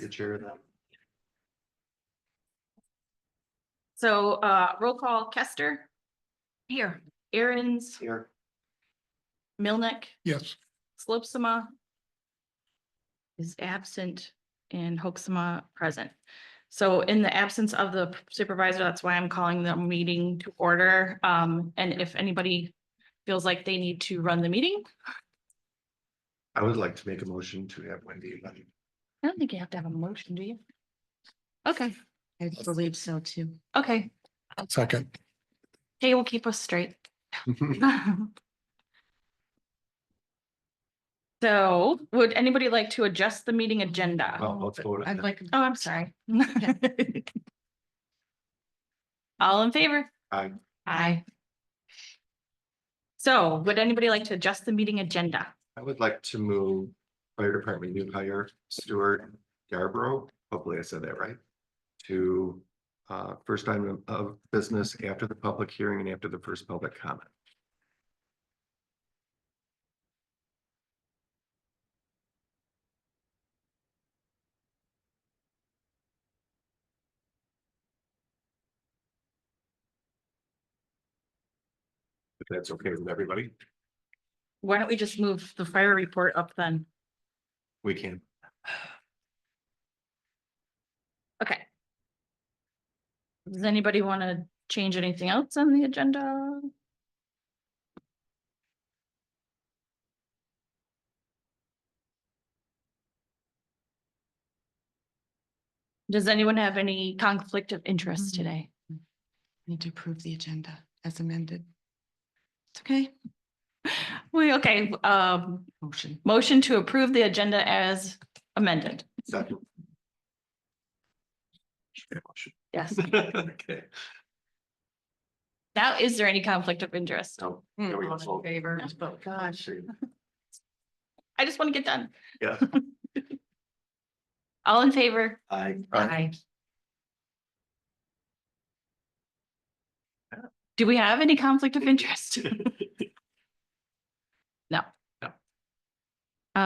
The chair of them. So roll call, Kester. Here. Aaron's, Here. Milnick, Yes. Slopsama is absent and Hoaxma present. So in the absence of the supervisor, that's why I'm calling the meeting to order. And if anybody feels like they need to run the meeting, I would like to make a motion to have Wendy. I don't think you have to have a motion, do you? Okay, I believe so too. okay. Second. Hey, we'll keep us straight. So would anybody like to adjust the meeting agenda? Well, let's vote. I'd like, Oh, I'm sorry. All in favor? Aye. Aye. So would anybody like to adjust the meeting agenda? I would like to move fire department new hire Stuart Yarborough, hopefully I said that right, to first item of business after the public hearing and after the first public comment. If that's okay with everybody, Why don't we just move the fire report up then? we can. Okay. Does anybody want to change anything else on the agenda? Does anyone have any conflict of interest today? need to approve the agenda as amended. It's okay. Okay, Motion. motion to approve the agenda as amended. Second. Yes. Okay. Now, is there any conflict of interest? So, there we go. All in favor, No. oh gosh. I just want to get done. Yeah. All in favor? Aye. Aye. Do we have any conflict of interest? No. No.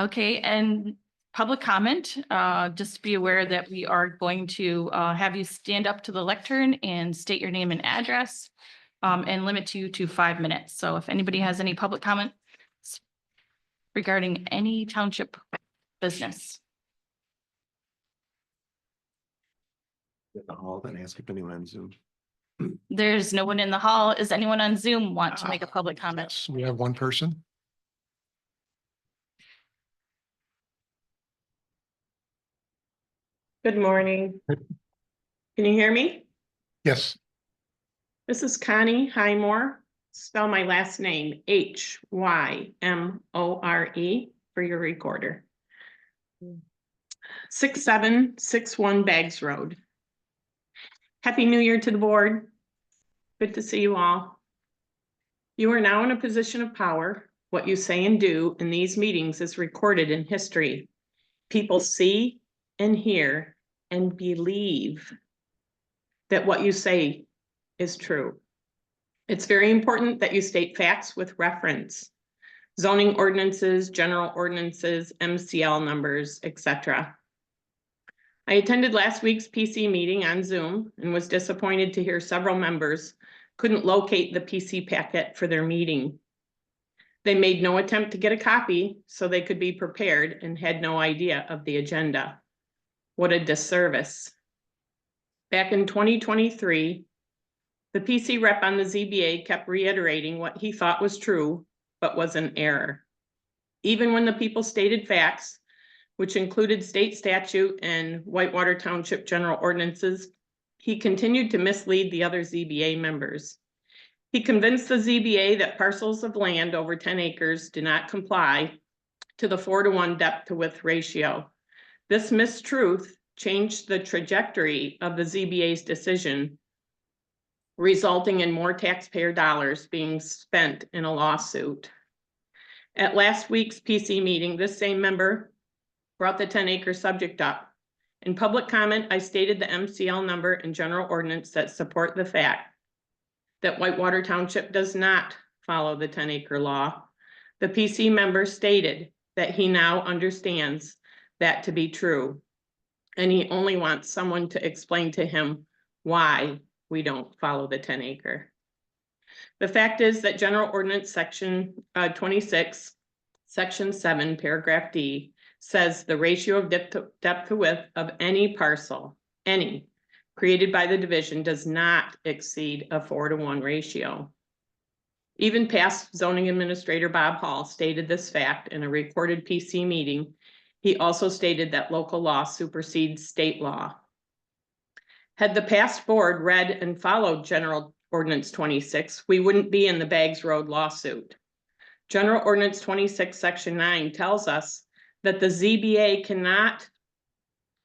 Okay, and public comment, just be aware that we are going to have you stand up to the lectern and state your name and address and limit you to 5 minutes. So if anybody has any public comment regarding any township business. In the hall, then ask if anyone on Zoom. There's no one in the hall. Is anyone on Zoom want to make a public comment? Yes, we have one person. Good morning. Can you hear me? Yes. This is Connie Highmore. Spell my last name Hymore for your recorder. 6761 Bags Road. Happy New Year to the board. Good to see you all. You are now in a position of power. What you say and do in these meetings is recorded in history. People see and hear and believe that what you say is true. It's very important that you state facts with reference, zoning ordinances, general ordinances, MCL numbers, etc. I attended last week's PC meeting on Zoom and was disappointed to hear several members couldn't locate the PC packet for their meeting. They made no attempt to get a copy so they could be prepared and had no idea of the agenda. What a disservice. Back in 2023, the PC rep on the ZBA kept reiterating what he thought was true, but was an error. Even when the people stated facts, which included state statute and Whitewater Township general ordinances, he continued to mislead the other ZBA members. He convinced the ZBA that parcels of land over 10 acres do not comply to the 4:1 depth to width ratio. This mistruth changed the trajectory of the ZBA's decision, resulting in more taxpayer dollars being spent in a lawsuit. At last week's PC meeting, this same member brought the 10-acre subject up. In public comment, I stated the MCL number and general ordinance that support the fact that Whitewater Township does not follow the 10-acre law. The PC member stated that he now understands that to be true. And he only wants someone to explain to him why we don't follow the 10-acre. The fact is that General Ordinance Section 26, Section 7, Paragraph D, says the ratio of depth to width of any parcel, any, created by the division does not exceed a 4-to-1 ratio. Even past zoning administrator Bob Hall stated this fact in a recorded PC meeting. He also stated that local law supersedes state law. Had the past board read and followed General Ordinance 26, we wouldn't be in the Baggs Road lawsuit. General Ordinance 26, Section 9 tells us that the ZBA cannot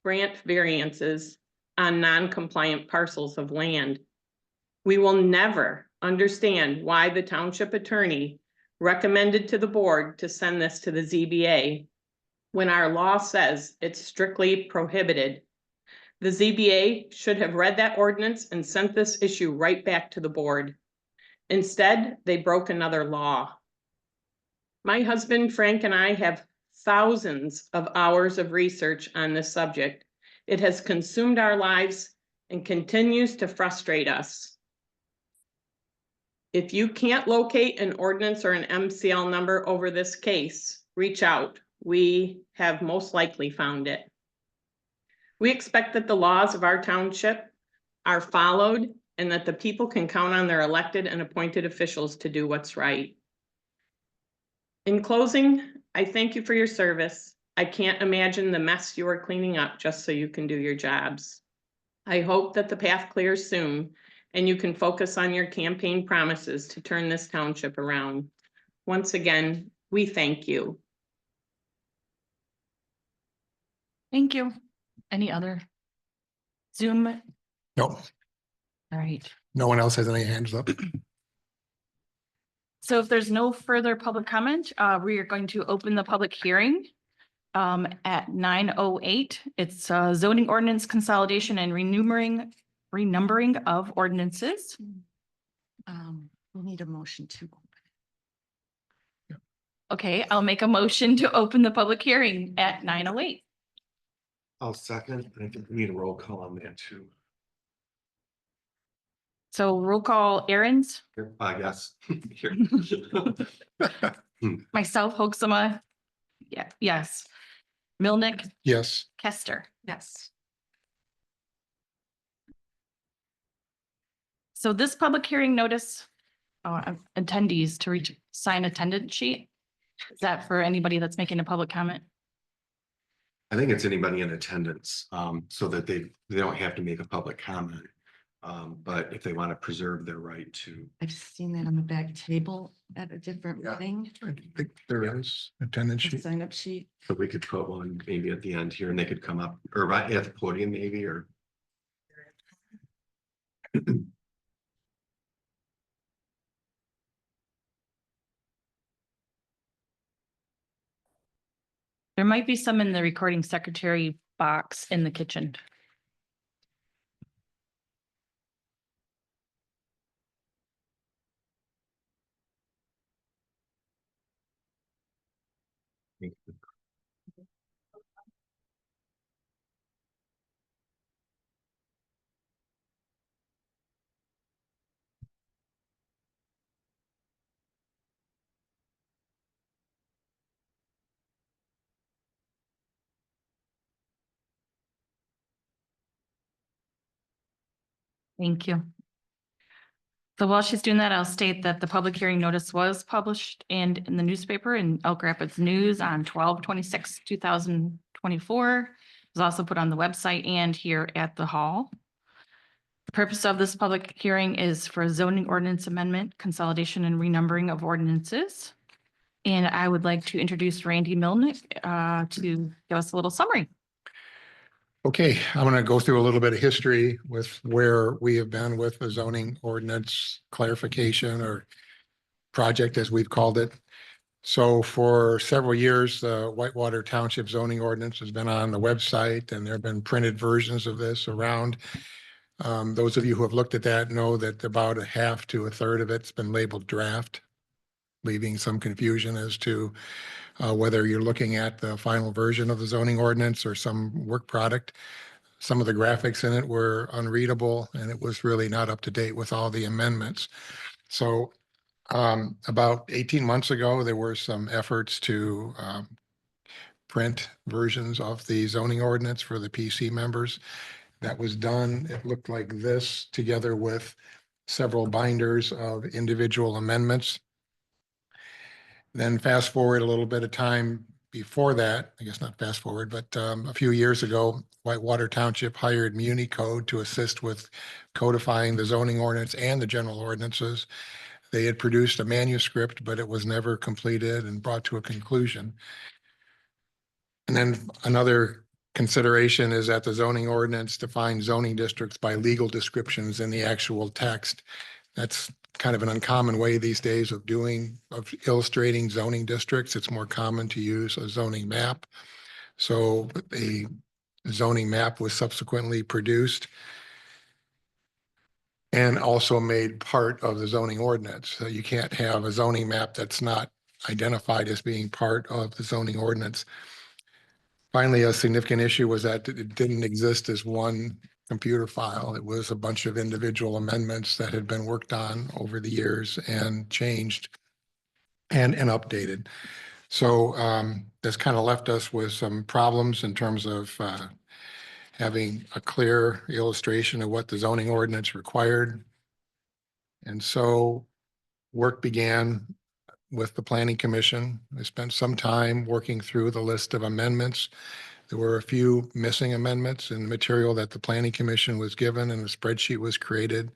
grant variances on non-compliant parcels of land. We will never understand why the township attorney recommended to the board to send this to the ZBA when our law says it's strictly prohibited. The ZBA should have read that ordinance and sent this issue right back to the board. Instead, they broke another law. My husband, Frank, and I have thousands of hours of research on this subject. It has consumed our lives and continues to frustrate us. If you can't locate an ordinance or an MCL number over this case, reach out. We have most likely found it. We expect that the laws of our township are followed and that the people can count on their elected and appointed officials to do what's right. In closing, I thank you for your service. I can't imagine the mess you are cleaning up just so you can do your jobs. I hope that the path clears soon and you can focus on your campaign promises to turn this township around. Once again, we thank you. Thank you. Any other Zoom? All No, right. no one else has any hands up. So if there's no further public comment, we are going to open the public hearing at 9:08. It's zoning ordinance consolidation and renumbering of ordinances. We need a motion to. Okay, I'll make a motion to open the public hearing at 9:08. I'll second. I think we need a roll call on that too. So roll call, Aaron's, Yes. Here. myself, Hoaxma. Yeah, yes. Milnick, Yes, Kester. Yes. So this public hearing notice, attendees to sign attendance sheet. Is that for anybody that's making a public comment? I think it's anybody in attendance, so that they don't have to make a public comment. But if they want to preserve their right to, I've seen that on the back table at a different Yeah. meeting. I think there is attendance The sheet. sign up sheet. so we could put one maybe at the end here and they could come up or right at the podium maybe, or. There might be some in the recording secretary box in the kitchen. Thank you. So while she's doing that, I'll state that the public hearing notice was published and in the newspaper in Elk Rapids News on 12/26/2024. It was also put on the website and here at the hall. The purpose of this public hearing is for a zoning ordinance amendment, consolidation and renumbering of ordinances. And I would like to introduce Randy Milnick to give us a little summary. Okay, I'm going to go through a little bit of history with where we have been with the zoning ordinance clarification or project, as we've called it. So for several years, the Whitewater Township zoning ordinance has been on the website and there have been printed versions of this around. Those of you who have looked at that know that about a half to a third of it's been labeled draft. leaving some confusion as to whether you're looking at the final version of the zoning ordinance or some work product. Some of the graphics in it were unreadable, and it was really not up to date with all the amendments. So about 18 months ago, there were some efforts to print versions of the zoning ordinance for the PC members. That was done. It looked like this, together with several binders of individual amendments. Then fast forward a little bit of time before that, I guess not fast forward, but a few years ago, Whitewater Township hired Muni Code to assist with codifying the zoning ordinance and the general ordinances. They had produced a manuscript, but it was never completed and brought to a conclusion. And then another consideration is that the zoning ordinance defines zoning districts by legal descriptions in the actual text. That's kind of an uncommon way these days of illustrating zoning districts. It's more common to use a zoning map. So a zoning map was subsequently produced and also made part of the zoning ordinance. So you can't have a zoning map that's not identified as being part of the zoning ordinance. Finally, a significant issue was that it didn't exist as one computer file. It was a bunch of individual amendments that had been worked on over the years and changed and updated. So that's kind of left us with some problems in terms of having a clear illustration of what the zoning ordinance required. And so work began with the Planning Commission. I spent some time working through the list of amendments. There were a few missing amendments in the material that the Planning Commission was given, and a spreadsheet was created.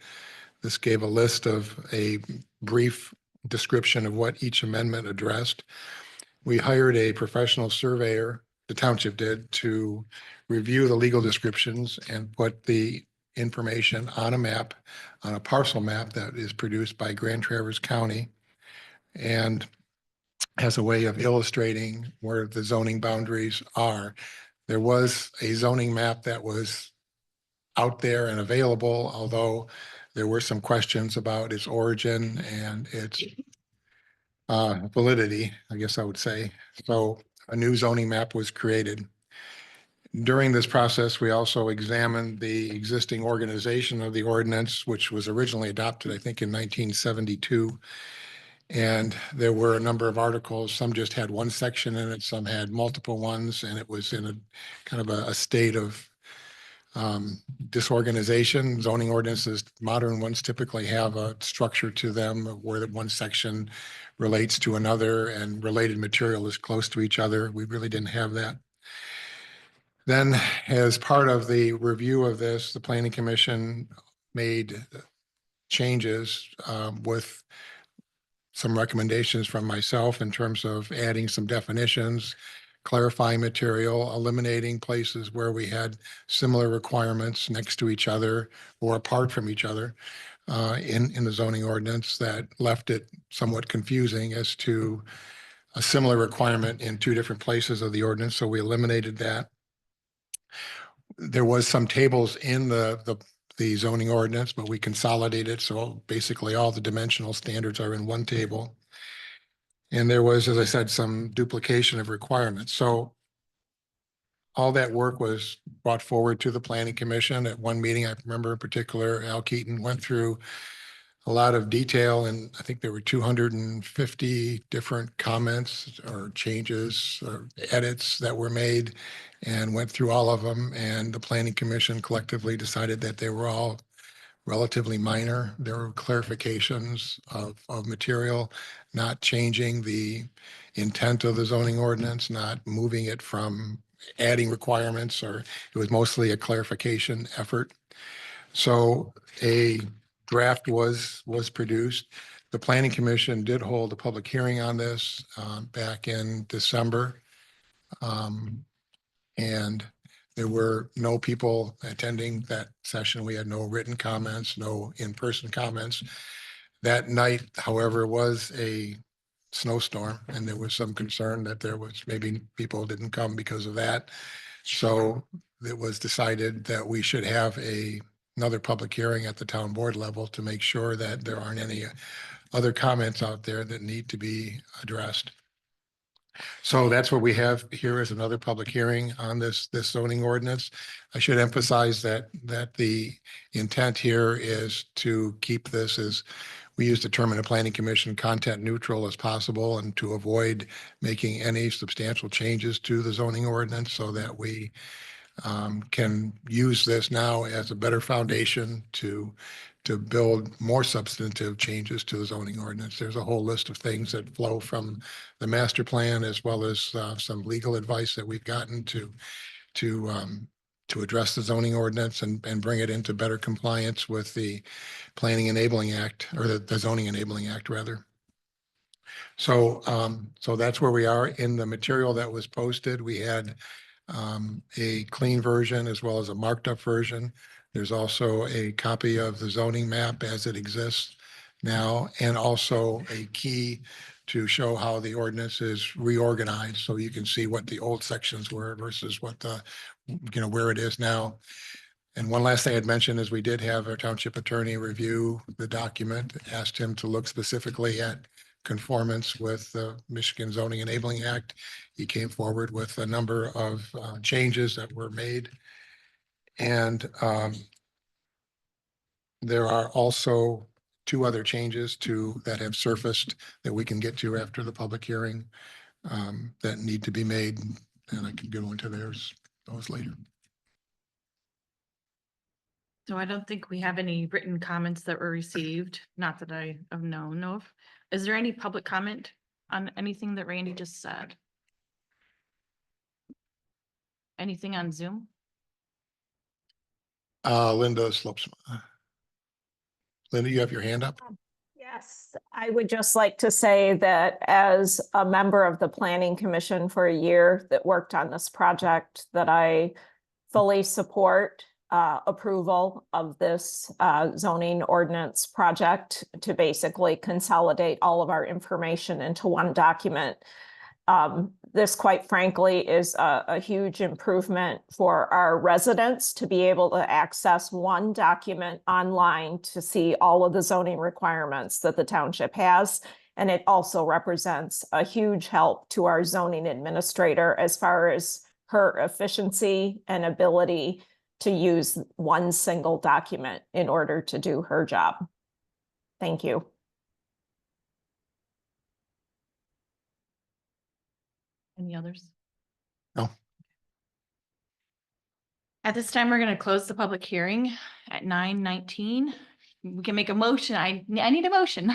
This gave a list of a brief description of what each amendment addressed. We hired a professional surveyor, the township did, to review the legal descriptions and put the information on a map, on a parcel map that is produced by Grand Traverse County, and as a way of illustrating where the zoning boundaries are. There was a zoning map that was out there and available, although there were some questions about its origin and its validity, I guess I would say. So a new zoning map was created. During this process, we also examined the existing organization of the ordinance, which was originally adopted, I think, in 1972. And there were a number of articles. Some just had one section in it, some had multiple ones, and it was in a kind of a state of disorganization. Zoning ordinances, modern ones, typically have a structure to them where the one section relates to another and related material is close to each other. We really didn't have that. Then, as part of the review of this, the Planning Commission made changes with some recommendations from myself in terms of adding some definitions, clarifying material, eliminating places where we had similar requirements next to each other or apart from each other in the zoning ordinance that left it somewhat confusing as to a similar requirement in two different places of the ordinance. So we eliminated that. There was some tables in the zoning ordinance, but we consolidated. So basically all the dimensional standards are in one table. And there was, as I said, some duplication of requirements. So all that work was brought forward to the Planning Commission. At one meeting, I remember in particular, Al Keaton went through a lot of detail, and I think there were 250 different comments or changes or edits that were made, and went through all of them. And the Planning Commission collectively decided that they were all relatively minor. There were clarifications of material, not changing the intent of the zoning ordinance, not moving it from adding requirements, or it was mostly a clarification effort. So a draft was produced. The Planning Commission did hold a public hearing on this back in December. And there were no people attending that session. We had no written comments, no in-person comments. That night, however, was a snowstorm, and there was some concern that there was maybe people didn't come because of that. So it was decided that we should have another public hearing at the town board level to make sure that there aren't any other comments out there that need to be addressed. So that's what we have here is another public hearing on this zoning ordinance. I should emphasize that the intent here is to keep this as, we use the term in the planning commission, content neutral as possible, and to avoid making any substantial changes to the zoning ordinance so that we can use this now as a better foundation to build more substantive changes to the zoning ordinance. There's a whole list of things that flow from the master plan, as well as some legal advice that we've gotten to address the zoning ordinance and bring it into better compliance with the Planning Enabling Act, or the Zoning Enabling Act, rather. So that's where we are. In the material that was posted, we had a clean version as well as a marked up version. There's also a copy of the zoning map as it exists now, and also a key to show how the ordinance is reorganized. So you can see what the old sections were versus what where it is now. And one last thing I'd mention is we did have our township attorney review the document, asked him to look specifically at conformance with the Michigan Zoning Enabling Act. He came forward with a number of changes that were made. And there are also two other changes that have surfaced that we can get to after the public hearing that need to be made. And I can go into those later. So I don't think we have any written comments that were received, not that I have known of. Is there any public comment on anything that Randy just said? Anything on Zoom? Linda Slopes. Linda, you have your hand up? Yes, I would just like to say that as a member of the Planning Commission for a year that worked on this project, that I fully support approval of this zoning ordinance project to basically consolidate all of our information into one document. This, quite frankly, is a huge improvement for our residents to be able to access one document online to see all of the zoning requirements that the township has. And it also represents a huge help to our zoning administrator as far as her efficiency and ability to use one single document in order to do her job. Thank you. Any others? No. At this time, we're going to close the public hearing at 9:19. We can make a motion. I need a motion.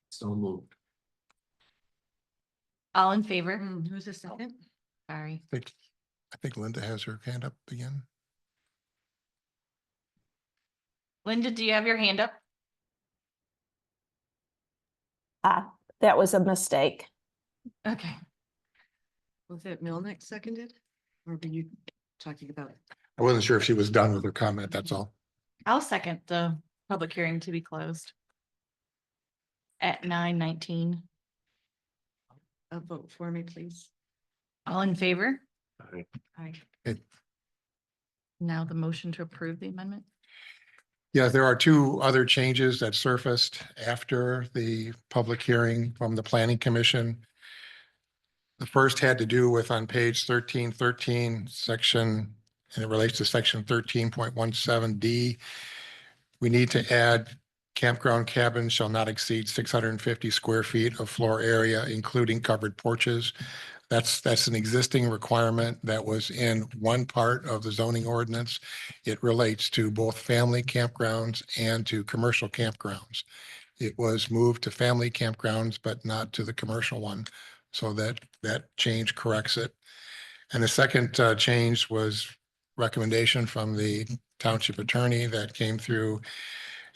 So moved. All in favor? Who's the second? Sorry. I think Linda has her hand up again. Linda, do you have your hand up? That was a mistake. Okay. Was it Milnick seconded? Or were you talking about? I wasn't sure if she was done with her comment, that's all. I'll second the public hearing to be closed at 9:19. A vote for me, please. All in favor? Aye. Aye. Okay. Now the motion to approve the amendment. Yeah, there are two other changes that surfaced after the public hearing from the Planning Commission. The first had to do with on page 1313, section, and it relates to section 13.17D. We need to add campground cabins shall not exceed 650 square feet of floor area, including covered porches. That's an existing requirement that was in one part of the zoning ordinance. It relates to both family campgrounds and to commercial campgrounds. It was moved to family campgrounds, but not to the commercial one. So that change corrects it. And the second change was recommendation from the township attorney that came through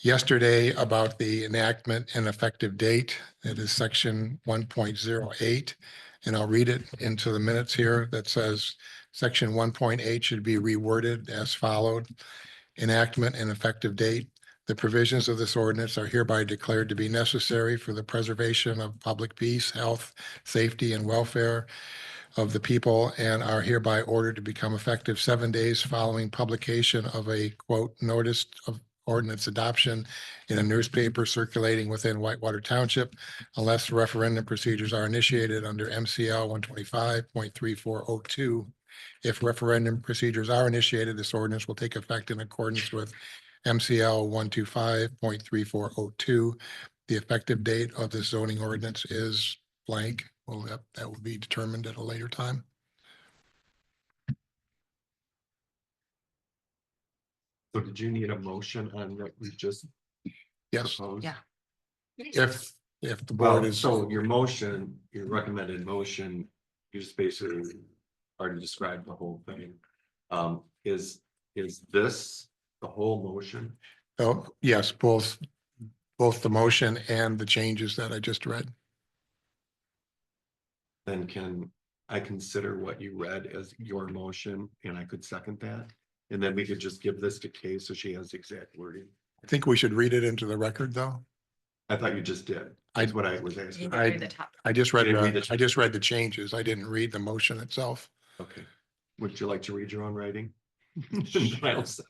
yesterday about the enactment and effective date. It is section 1.08. And I'll read it into the minutes here that says section 1.8 should be reworded as followed. Enactment and effective date. The provisions of this ordinance are hereby declared to be necessary for the preservation of public peace, health, safety, and welfare of the people, and are hereby ordered to become effective 7 days following publication of a quote notice of ordinance adoption in a newspaper circulating within Whitewater Township unless referendum procedures are initiated under MCL 125.3402. If referendum procedures are initiated, this ordinance will take effect in accordance with MCL 125.3402. The effective date of the zoning ordinance is blank. Well, that will be determined at a later time. So did you need a motion on what we just Yes, proposed? Yeah. if the Well, board is, so your motion, your recommended motion, you just basically already described the whole thing. Is this the whole motion? oh, yes, both the motion and the changes that I just read. Then can I consider what you read as your motion and I could second that? And then we could just give this to Kay so she has exact wording. I think we should read it into the record, though. I thought you just did. That's what I was asking. I just read, You didn't read the I just read the changes. I didn't read the motion itself. Okay. Would you like to read your own writing? I'll second.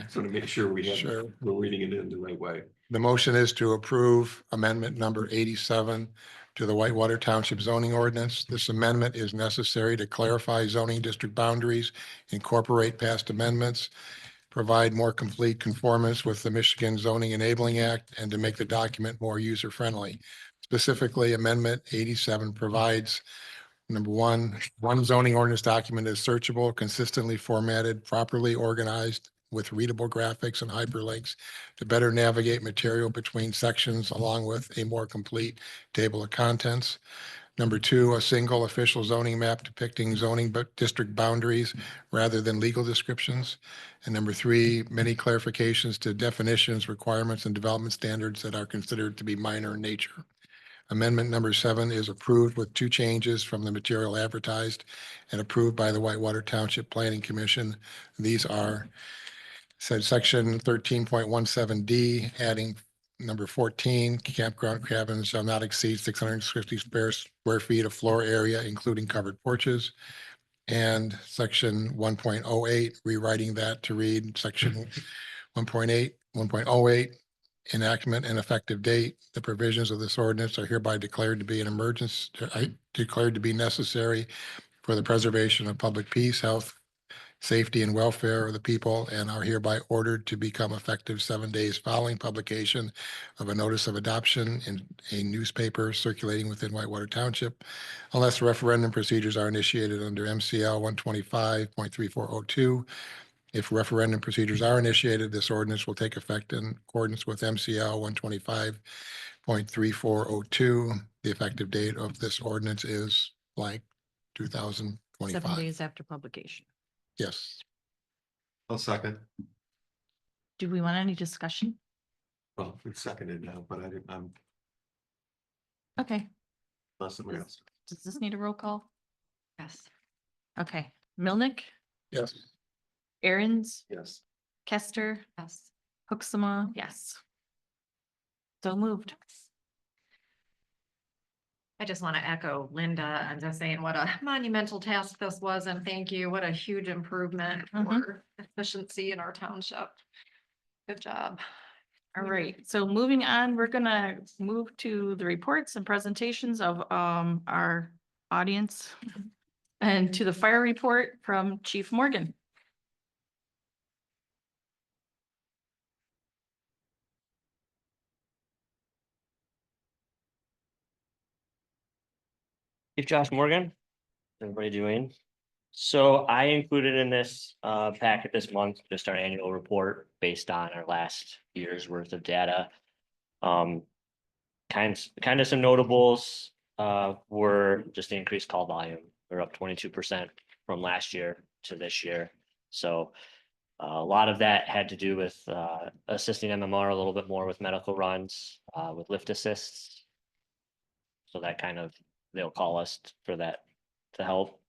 So to make sure Sure. we're reading it in the right way. The motion is to approve amendment number 87 to the Whitewater Township zoning ordinance. This amendment is necessary to clarify zoning district boundaries, incorporate past amendments, provide more complete conformance with the Michigan Zoning Enabling Act, and to make the document more user-friendly. Specifically, Amendment 87 provides, number one zoning ordinance document is searchable, consistently formatted, properly organized, with readable graphics and hyperlinks to better navigate material between sections, along with a more complete table of contents. Number two, a single official zoning map depicting zoning district boundaries rather than legal descriptions. And number three, many clarifications to definitions, requirements, and development standards that are considered to be minor in nature. Amendment number 7 is approved with 2 changes from the material advertised and approved by the Whitewater Township Planning Commission. These are said section 13.17D, adding number 14, campground cabins shall not exceed 660 square feet of floor area, including covered porches. And section 1.08, rewriting that to read section 1.08, enactment and effective date. The provisions of this ordinance are hereby declared to be an emergency, declared to be necessary for the preservation of public peace, health, safety, and welfare of the people, and are hereby ordered to become effective 7 days following publication of a notice of adoption in a newspaper circulating within Whitewater Township, unless referendum procedures are initiated under MCL 125.3402. If referendum procedures are initiated, this ordinance will take effect in accordance with MCL 125.3402. The effective date of this ordinance is blank 2025. 7 days after publication. Yes. I'll second. Do we want any discussion? Well, it's seconded now, but I'm Okay, unless somebody else. does this need a roll call? Yes. Okay, Milnick, Yes. Aaron's, Yes. Kester, Yes. Hoeksema, yes. So moved. I just want to echo Linda and just saying what a monumental task this was, and thank you. What a huge improvement for efficiency in our township. Good job. All right, so moving on, we're gonna move to the reports and presentations of our audience and to the fire report from Chief Morgan. Chief Josh Morgan, everybody doing? So I included in this packet this month, just our annual report based on our last year's worth of data. Kind of some notables were just the increased call volume. We're up 22% from last year to this year. So a lot of that had to do with assisting MMR a little bit more with medical runs, with lift assists. So that kind of, they'll call us for that to help.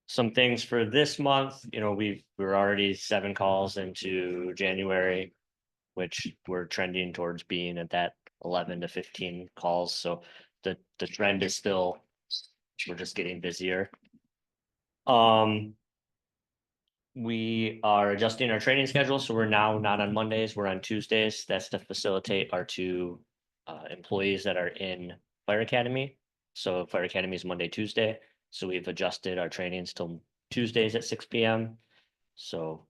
Some things for this month, you know, we're already 7 calls into January, which we're trending towards being at that 11 to 15 calls. So the trend is still, we're just getting busier. we are adjusting our training schedule, so we're now not on Mondays, we're on Tuesdays. That's to facilitate our two employees that are in Fire Academy. So Fire Academy is Monday, Tuesday, so we've adjusted our trainings till Tuesdays at 6 p.m. So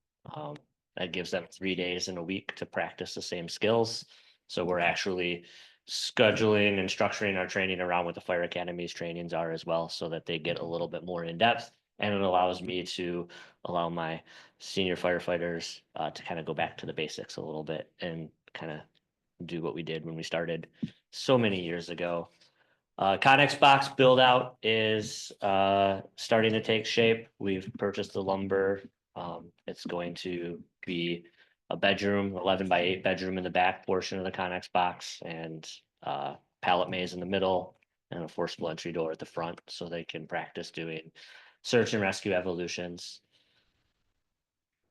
that gives them 3 days in a week to practice the same skills. So we're actually scheduling and structuring our training around what the Fire Academy's trainings are as well, so that they get a little bit more in depth. And it allows me to allow my senior firefighters to kind of go back to the basics a little bit and kind of do what we did when we started so many years ago. Connex box build out is starting to take shape. We've purchased the lumber. It's going to be a bedroom, 11 by 8 bedroom in the back portion of the Connex box, and pallet maze in the middle, and a forcible entry door at the front, so they can practice doing search and rescue evolutions.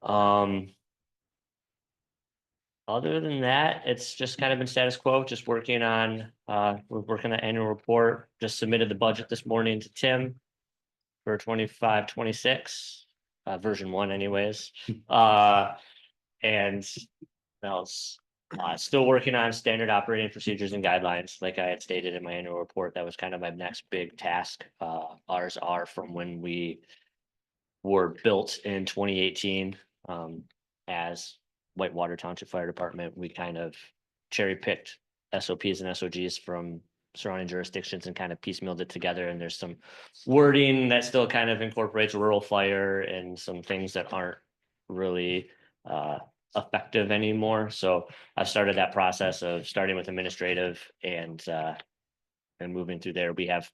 Other than that, it's just kind of been status quo, just working on, we're working on annual report, just submitted the budget this morning to Tim for 25-26, version 1 anyways. And else, still working on standard operating procedures and guidelines, like I had stated in my annual report. That was kind of my next big task. Ours are from when we were built in 2018, as Whitewater Township Fire Department. We kind of cherry picked SOPs and SOGs from surrounding jurisdictions and kind of piecemealed it together. And there's some wording that still kind of incorporates rural fire and some things that aren't really effective anymore. So I've started that process of starting with administrative and moving through there. We have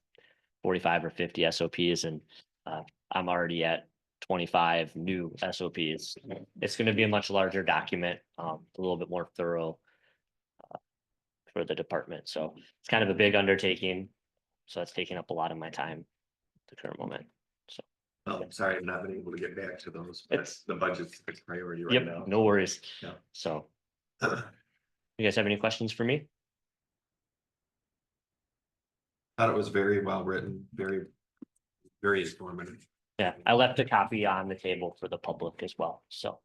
45 or 50 SOPs, and I'm already at 25 new SOPs. It's going to be a much larger document, a little bit more thorough for the department. So it's kind of a big undertaking. So that's taking up a lot of my time at the current moment. So I'm sorry, I've not been able to get back to those, but It's- the budget's a priority right yep, now. no worries. Yeah. So you guys have any questions for me? Thought it was very well written, very, very informative. Yeah, I left a copy on the table for the public as well. So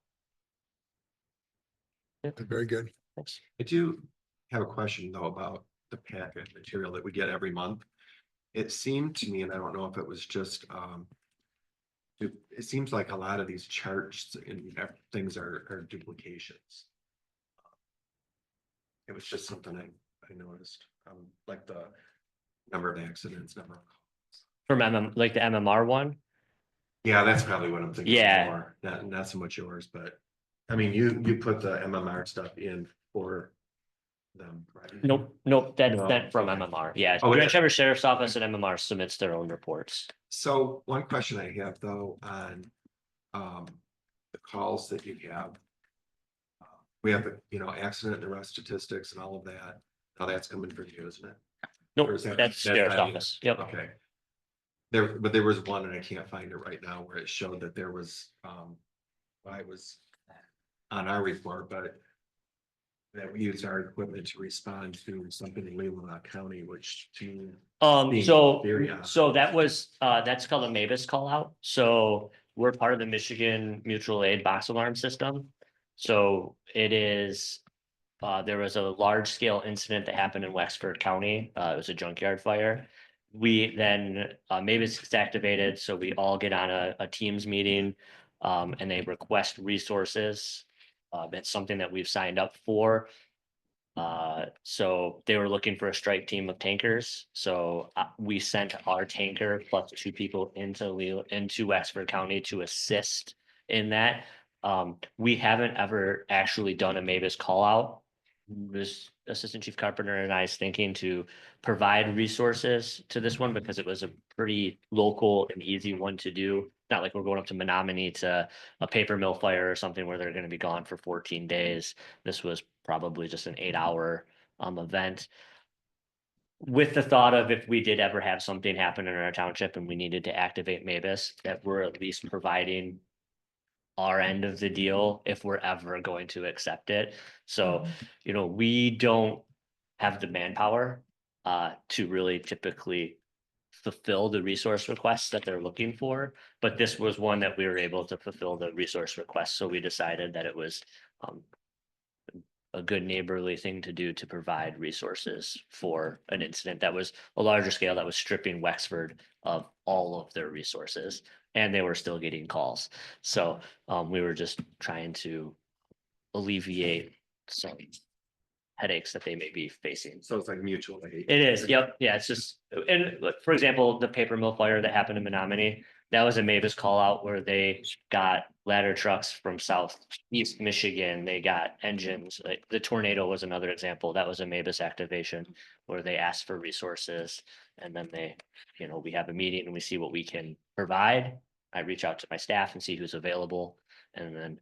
Very good. thanks. I do have a question though about the packet material that we get every month. It seemed to me, and I don't know if it was just, it seems like a lot of these charts and things are duplications. It was just something I noticed, like the number of accidents, number of. From like the MMR one. Yeah, that's probably what I'm thinking. Yeah. More, not so much yours, but I mean, you put the MMR stuff in for them, right? Nope, that's No, sent from okay. MMR. Yeah, Oh, it is. whichever sheriff's office and MMR submits their own reports. So one question I have though on the calls that you have. We have, accident and arrest statistics and all of that. Now that's coming from you, isn't it? Nope, Or is that- that's sheriff's not you? office. Yep. Okay. But there was one, and I can't find it right now, where it showed that there was, I was on our report, but that we used our equipment to respond to something in Leelanau County, which to being very odd. So that was, that's called a MABUS call out. So we're part of the Michigan Mutual Aid box alarm system. So it is, there was a large scale incident that happened in Wexford County. It was a junkyard fire. We then, MABUS gets activated, so we all get on a Teams meeting, and they request resources. It's something that we've signed up for. So they were looking for a strike team of tankers. So we sent our tanker plus 2 people into Wexford County to assist in that. We haven't ever actually done a MABUS call out. This Assistant Chief Carpenter and I's thinking to provide resources to this one because it was a pretty local and easy one to do. Not like we're going up to Menominee to a paper mill fire or something where they're going to be gone for 14 days. This was probably just an 8-hour event. With the thought of if we did ever have something happen in our township and we needed to activate MABUS, that we're at least providing our end of the deal if we're ever going to accept it. So, we don't have the manpower to really typically fulfill the resource requests that they're looking for. But this was one that we were able to fulfill the resource request. So we decided that it was a good neighborly thing to do to provide resources for an incident that was a larger scale, that was stripping Wexford of all of their resources, and they were still getting calls. So we were just trying to alleviate some headaches that they may be facing. So it's like mutual aid. It is, yep, yeah, it's just, and look, for example, the paper mill fire that happened in Menominee, that was a Mavis call out where they got ladder trucks from southeast Michigan, they got engines, like the tornado was another example, that was a Mavis activation where they asked for resources, and then they, we have a meeting and we see what we can provide. I reach out to my staff and see who's available, and then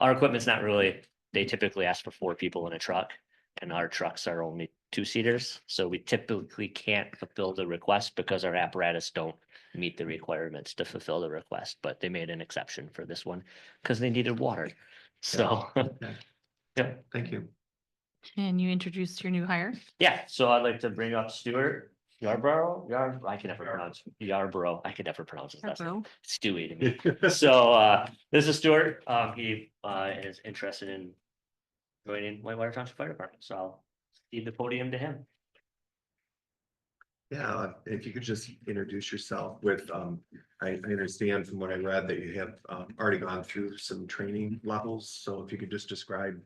our equipment's not really, they typically ask for 4 people in a truck. And our trucks are only 2-seaters, so we typically can't fulfill the request because our apparatus don't meet the requirements to fulfill the request, but they made an exception for this one because they needed water. So, yeah, Thank you. And you introduced your new hire. yeah, so I'd like to bring up Stuart Yarborough, I can never pronounce Yarborough, I could never pronounce his last name. Stewie to me. So this is Stuart, he is interested in joining Whitewater Township Fire Department, so I'll cede the podium to him. Yeah, if you could just introduce yourself with, I understand from what I read that you have already gone through some training levels, so if you could just describe.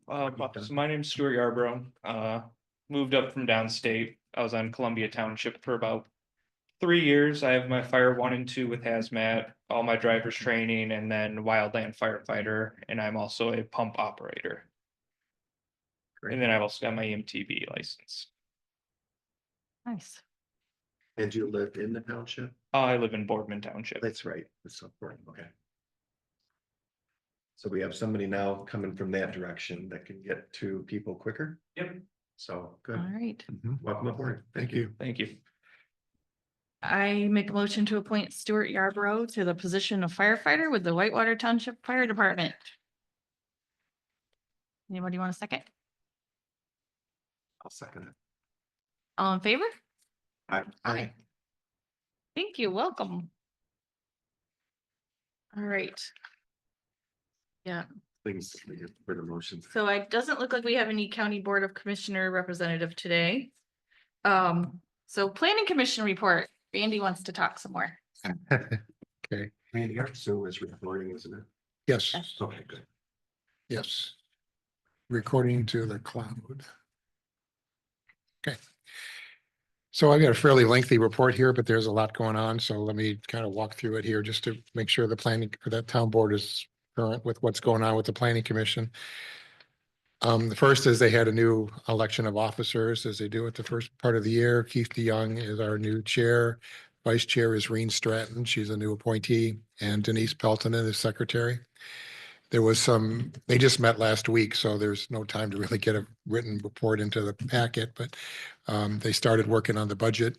So my name's Stuart Yarborough, moved up from downstate. I was on Columbia Township for about 3 years. I have my fire 1 and 2 with hazmat, all my driver's training, and then wildland firefighter, and I'm also a pump operator. And then I've also got my EMTB license. Nice. And you live in the township? I live in Boardman Township. That's right. That's so important. Okay. So we have somebody now coming from that direction that can get to people quicker. Yep. So good. All right. Welcome aboard. Thank you. Thank you. I make a motion to appoint Stuart Yarborough to the position of firefighter with the Whitewater Township Fire Department. Anybody want a second? I'll second it. All in favor? Aye. Thank you. Welcome. All right. Yeah, Things for the motions. so it doesn't look like we have any County Board of Commissioner representative today. So Planning Commission report, Randy wants to talk some more. Okay, Randy, your Zoom is recording, isn't it? yes, Okay, good. yes. Recording to the cloud. Okay. So I've got a fairly lengthy report here, but there's a lot going on. So let me kind of walk through it here just to make sure the planning or that town board is current with what's going on with the planning commission. The first is they had a new election of officers as they do at the first part of the year. Keith DeYoung is our new chair. Vice chair is Reen Stratton. She's a new appointee, and Denise Peltonen is secretary. There was they just met last week, so there's no time to really get a written report into the packet, but they started working on the budget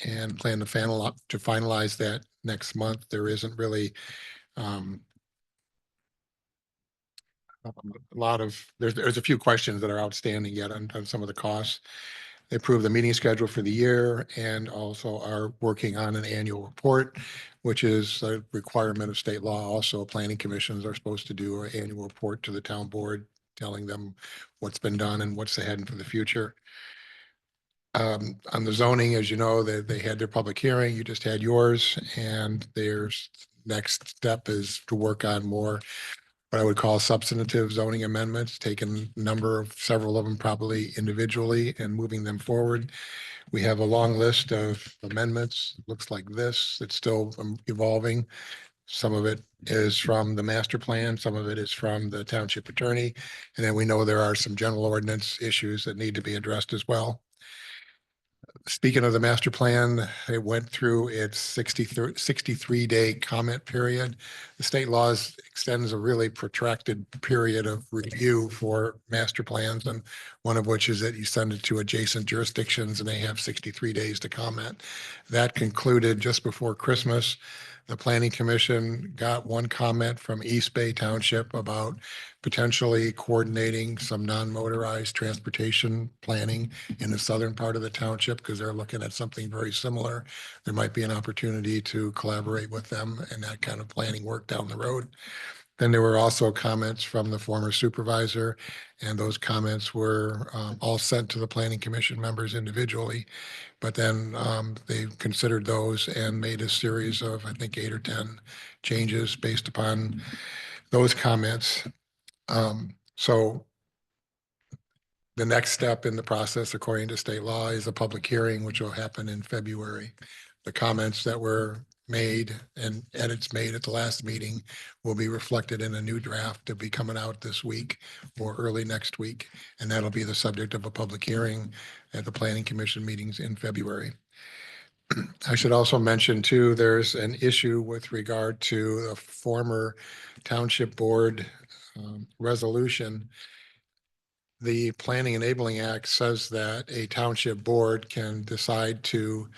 and plan to finalize that next month. There isn't really a lot of, there's a few questions that are outstanding yet on some of the costs. They approved the meeting schedule for the year and also are working on an annual report, which is a requirement of state law. Also, planning commissions are supposed to do an annual report to the town board, telling them what's been done and what's ahead for the future. On the zoning, as you know, they had their public hearing. You just had yours, and their next step is to work on more what I would call substantive zoning amendments, taking several of them probably individually and moving them forward. We have a long list of amendments. It looks like this. It's still evolving. Some of it is from the master plan. Some of it is from the township attorney. And then we know there are some general ordinance issues that need to be addressed as well. Speaking of the master plan, it went through its 63-day comment period. The state laws extends a really protracted period of review for master plans, and one of which is that you send it to adjacent jurisdictions and they have 63 days to comment. That concluded just before Christmas. The planning commission got one comment from East Bay Township about potentially coordinating some non-motorized transportation planning in the southern part of the township because they're looking at something very similar. There might be an opportunity to collaborate with them and that kind of planning work down the road. Then there were also comments from the former supervisor, and those comments were all sent to the planning commission members individually. But then they considered those and made a series of, I think, 8 or 10 changes based upon those comments. So the next step in the process, according to state law, is a public hearing, which will happen in February. The comments that were made and edits made at the last meeting will be reflected in a new draft to be coming out this week or early next week. And that'll be the subject of a public hearing at the planning commission meetings in February. I should also mention too, there's an issue with regard to a former township board resolution. The Planning Enabling Act says that a township board can decide to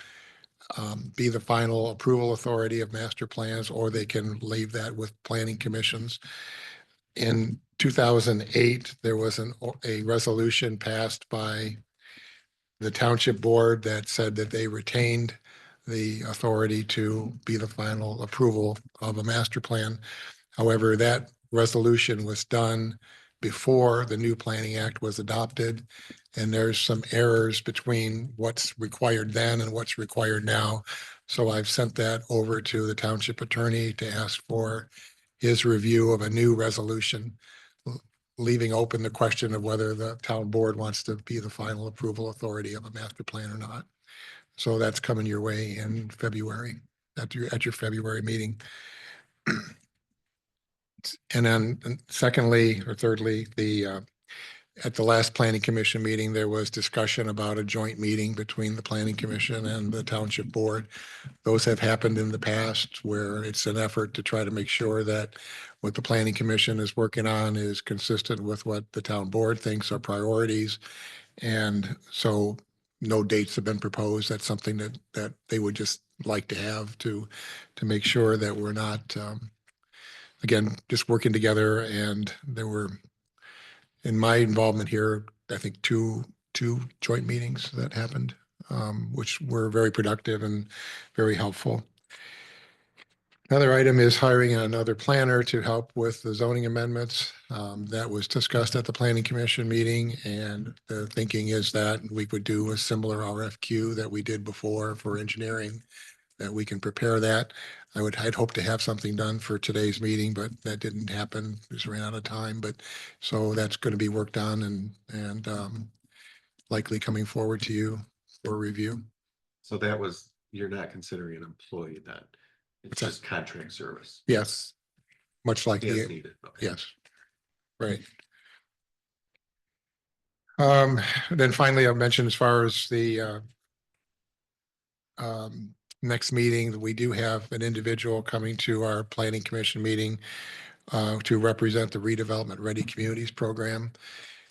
be the final approval authority of master plans, or they can leave that with planning commissions. In 2008, there was a resolution passed by the township board that said that they retained the authority to be the final approval of a master plan. However, that resolution was done before the new Planning Act was adopted. And there's some errors between what's required then and what's required now. So I've sent that over to the township attorney to ask for his review of a new resolution, leaving open the question of whether the town board wants to be the final approval authority of a master plan or not. So that's coming your way in February, at your February meeting. And then secondly, or thirdly, at the last planning commission meeting, there was discussion about a joint meeting between the planning commission and the township board. Those have happened in the past where it's an effort to try to make sure that what the planning commission is working on is consistent with what the town board thinks are priorities. And so no dates have been proposed. That's something that they would just like to have to make sure that we're not, again, just working together. And there were, in my involvement here, I think two joint meetings that happened, which were very productive and very helpful. Another item is hiring another planner to help with the zoning amendments. That was discussed at the planning commission meeting, and the thinking is that we would do a similar RFQ that we did before for engineering, that we can prepare that. I'd hope to have something done for today's meeting, but that didn't happen. Just ran out of time. But so that's going to be worked on and likely coming forward to you for review. So that was, you're not considering an employee then? It's What's that? just contract service. Yes, much like As the, needed. Okay. yes, right. Then finally, I've mentioned as far as the next meeting, we do have an individual coming to our planning commission meeting to represent the Redevelopment Ready Communities Program.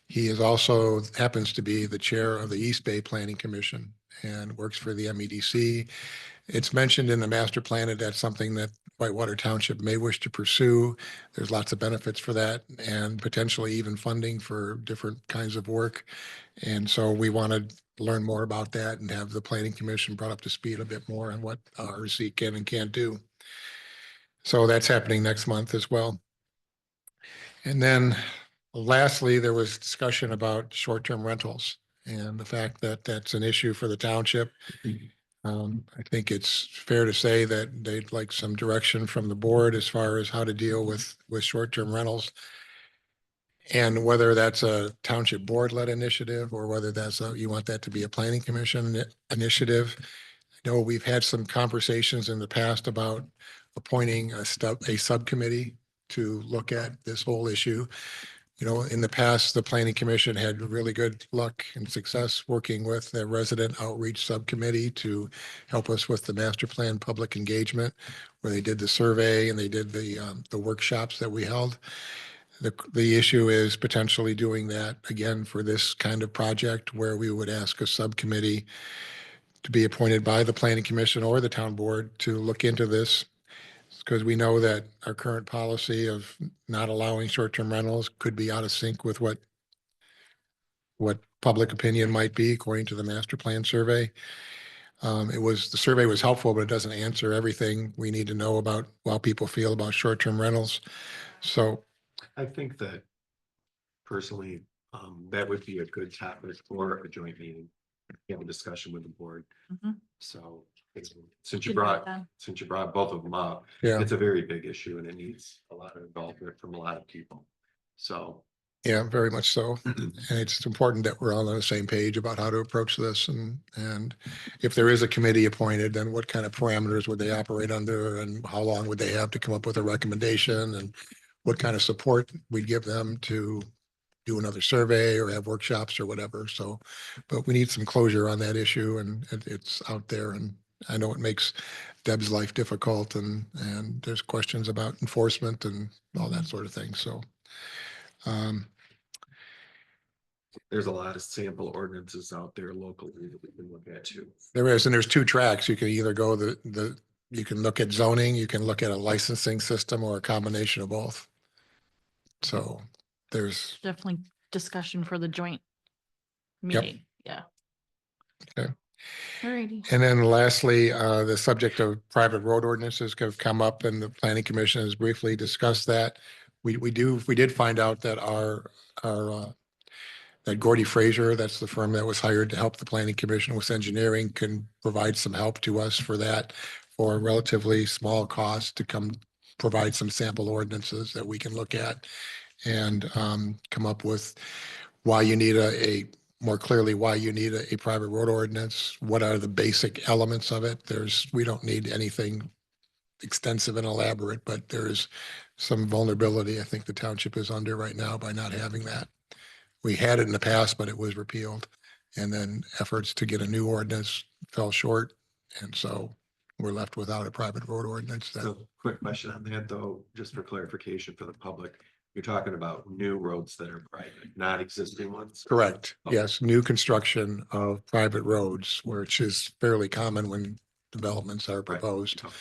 He is also happens to be the chair of the East Bay Planning Commission and works for the MEDC. It's mentioned in the master plan that that's something that Whitewater Township may wish to pursue. There's lots of benefits for that and potentially even funding for different kinds of work. And so we want to learn more about that and have the planning commission brought up to speed a bit more on what RC can and can't do. So that's happening next month as well. And then lastly, there was discussion about short-term rentals and the fact that that's an issue for the township. I think it's fair to say that they'd like some direction from the board as far as how to deal with short-term rentals. And whether that's a township board-led initiative or whether that's you want that to be a planning commission initiative. I know we've had some conversations in the past about appointing a subcommittee to look at this whole issue. You know, in the past, the planning commission had really good luck and success working with the resident outreach subcommittee to help us with the master plan public engagement, where they did the survey and they did the workshops that we held. The issue is potentially doing that again for this kind of project, where we would ask a subcommittee to be appointed by the planning commission or the town board to look into this because we know that our current policy of not allowing short-term rentals could be out of sync with what public opinion might be according to the master plan survey. The survey was helpful, but it doesn't answer everything we need to know about how people feel about short-term rentals. So, I think that personally, that would be a good topic for a joint meeting. Have a discussion with the board. Mhm. So since Good night, then. since you brought both of them up, yeah, it's a very big issue and it needs a lot of involvement from a lot of people. So yeah, very much so. And it's important that we're all on the same page about how to approach this. And if there is a committee appointed, then what kind of parameters would they operate under and how long would they have to come up with a recommendation and what kind of support we'd give them to do another survey or have workshops or whatever. So, but we need some closure on that issue and it's out there. And I know it makes Deb's life difficult and there's questions about enforcement and all that sort of thing. So, there's a lot of sample ordinances out there locally that we can look at too. there is, and there's two tracks. You can either go you can look at zoning, you can look at a licensing system or a combination of both. So there's, Definitely discussion for the joint Yep. meeting. Yeah. Okay. Alrighty. and then lastly, the subject of private road ordinances have come up and the planning commission has briefly discussed that. We did find out that that Gordy Fraser, that's the firm that was hired to help the planning commission with engineering, can provide some help to us for that for a relatively small cost to come provide some sample ordinances that we can look at and come up with why you need more clearly why you need a private road ordinance. What are the basic elements of it? We don't need anything extensive and elaborate, but there's some vulnerability I think the township is under right now by not having that. We had it in the past, but it was repealed. And then efforts to get a new ordinance fell short. And so we're left without a private road ordinance. So quick question on that though, just for clarification for the public. You're talking about new roads that are private, not existing ones? Correct. Okay. Yes, new construction of private roads, which is fairly common when developments are Right. proposed. Okay.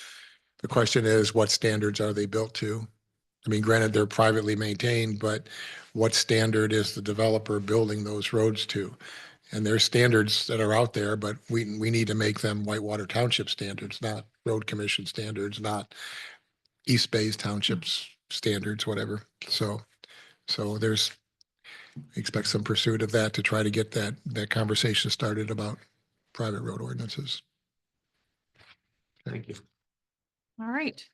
The question is, what standards are they built to? I mean, granted, they're privately maintained, but what standard is the developer building those roads to? And there's standards that are out there, but we need to make them Whitewater Township standards, not Road Commission standards, not East Bay's Townships standards, whatever. So expect some pursuit of that to try to get that conversation started about private road ordinances. Thank you. All right.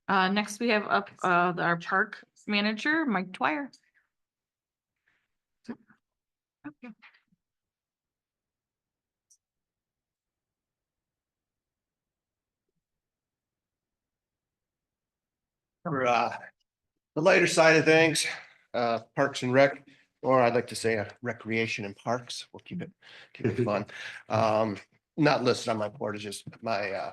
Next we have up our park manager, Mike Dwyer. Okay. For the lighter side of things, Parks and Rec, or I'd like to say Recreation and Parks, we'll keep it fun. Not listed on my board, it's just my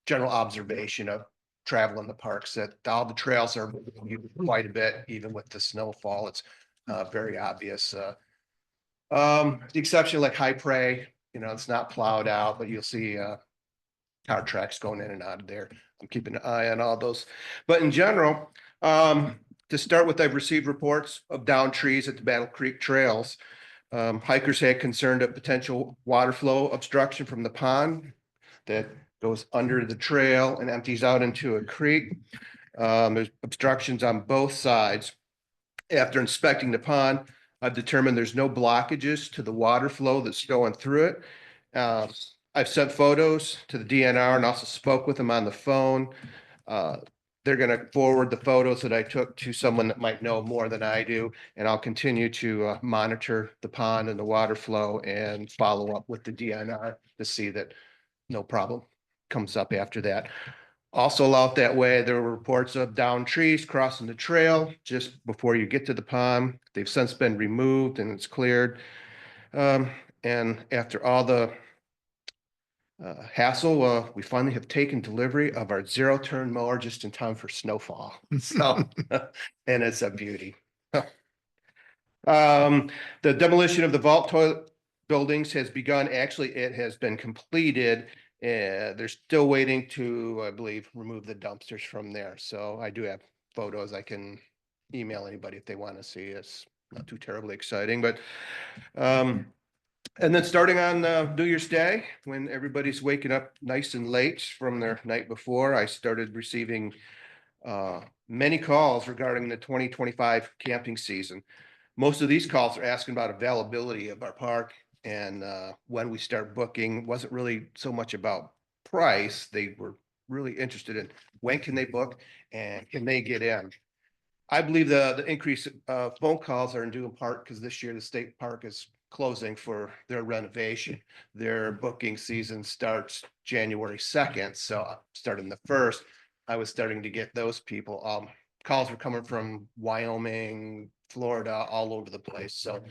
general observation of traveling the parks, that all the trails are used quite a bit, even with the snowfall, it's very obvious. The exception like High Prairie, it's not plowed out, but you'll see car tracks going in and out of there. I'm keeping an eye on all those. But in general, to start with, I've received reports of downed trees at the Battle Creek trails. Hikers had concerned of potential water flow obstruction from the pond that goes under the trail and empties out into a creek. There's obstructions on both sides. After inspecting the pond, I've determined there's no blockages to the water flow that's going through it. I've sent photos to the DNR and also spoke with them on the phone. They're going to forward the photos that I took to someone that might know more than I do. And I'll continue to monitor the pond and the water flow and follow up with the DNR to see that no problem comes up after that. Also out that way, there were reports of downed trees crossing the trail just before you get to the pond. They've since been removed and it's cleared. And after all the hassle, we finally have taken delivery of our zero-turn mower just in time for snowfall. So, and it's a beauty. The demolition of the vault toilet buildings has begun. Actually, it has been completed They're still waiting to, I believe, remove the dumpsters from there. So I do have photos I can email anybody if they want to see. It's not too terribly exciting, but and then starting on New Year's Day, when everybody's waking up nice and late from their night before, I started receiving many calls regarding the 2025 camping season. Most of these calls are asking about availability of our park and when we start booking. Wasn't really so much about price. They were really interested in when can they book and can they get in. I believe the increase of phone calls are due in part because this year the state park is closing for their renovation. Their booking season starts January 2nd, so starting the 1st, I was starting to get those people. Calls were coming from Wyoming, Florida, all over the place. So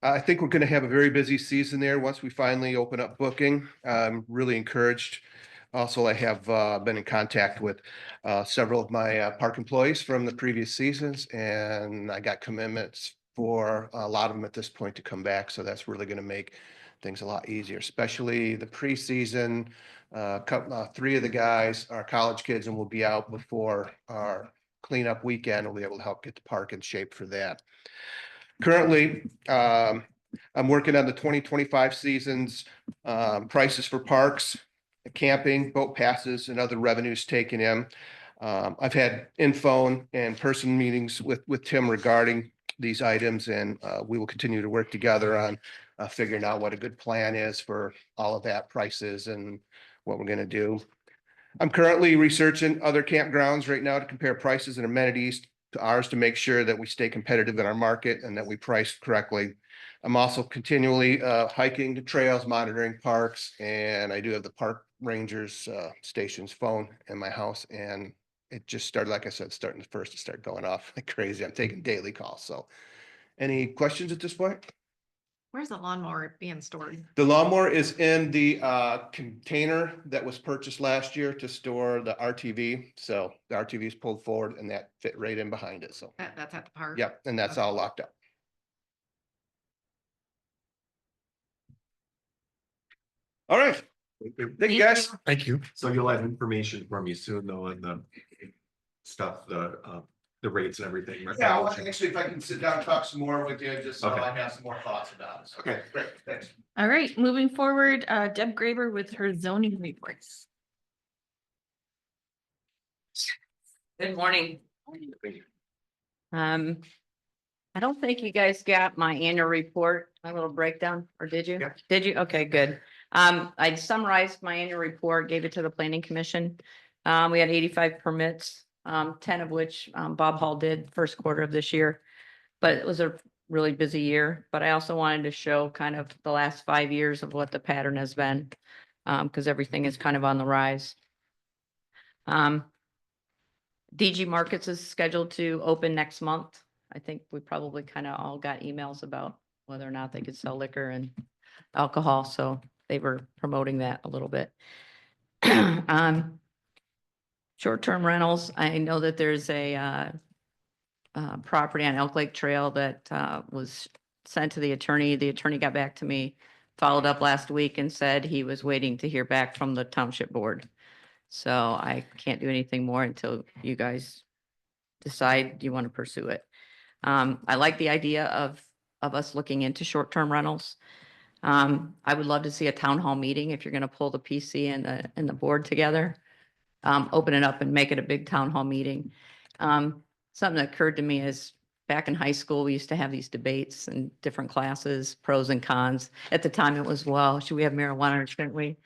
I think we're going to have a very busy season there once we finally open up booking. I'm really encouraged. Also, I have been in contact with several of my park employees from the previous seasons, and I got commitments for a lot of them at this point to come back. So that's really going to make things a lot easier, especially the preseason. Three of the guys are college kids and will be out before our cleanup weekend. We'll be able to help get the park in shape for that. Currently, I'm working on the 2025 season's prices for parks, camping, boat passes, and other revenues taken in. I've had in-phone and person meetings with Tim regarding these items, and we will continue to work together on figuring out what a good plan is for all of that, prices and what we're going to do. I'm currently researching other campgrounds right now to compare prices and amenities to ours to make sure that we stay competitive in our market and that we price correctly. I'm also continually hiking the trails, monitoring parks, and I do have the park rangers station's phone in my house, and it just started, like I said, starting the 1st to start going off like crazy. I'm taking daily calls. So any questions at this point? Where's the lawnmower being stored? The lawnmower is in the container that was purchased last year to store the RTV. So the RTV is pulled forward and that fit right in behind it. So, That's at the park? yep, and that's all locked up. All right. Thank you, guys. Thank you. So you'll have information for me soon though on the stuff, the rates and everything. right? Yeah, well, actually, if I can sit down and talk some more with you, just so Okay. I have some more thoughts about it. So, Okay. Great, thanks. All right, moving forward, Deb Graber with her zoning reports. Good morning. I don't think you guys got my annual report, my little breakdown, or did you? Yeah. Did you? Okay, good. I summarized my annual report, gave it to the planning commission. We had 85 permits, 10 of which Bob Hall did first quarter of this year. But it was a really busy year, but I also wanted to show kind of the last 5 years of what the pattern has been. Because everything is kind of on the rise. DG Markets is scheduled to open next month. I think we probably kind of all got emails about whether or not they could sell liquor and alcohol, so they were promoting that a little bit. Short-term rentals, I know that there's a property on Elk Lake Trail that was sent to the attorney. The attorney got back to me, followed up last week and said he was waiting to hear back from the township board. So I can't do anything more until you guys decide you want to pursue it. I like the idea of us looking into short-term rentals. I would love to see a town hall meeting if you're going to pull the PC and the board together. Open it up and make it a big town hall meeting. Something that occurred to me is back in high school, we used to have these debates in different classes, pros and cons. At the time it was, well, should we have marijuana or shouldn't we?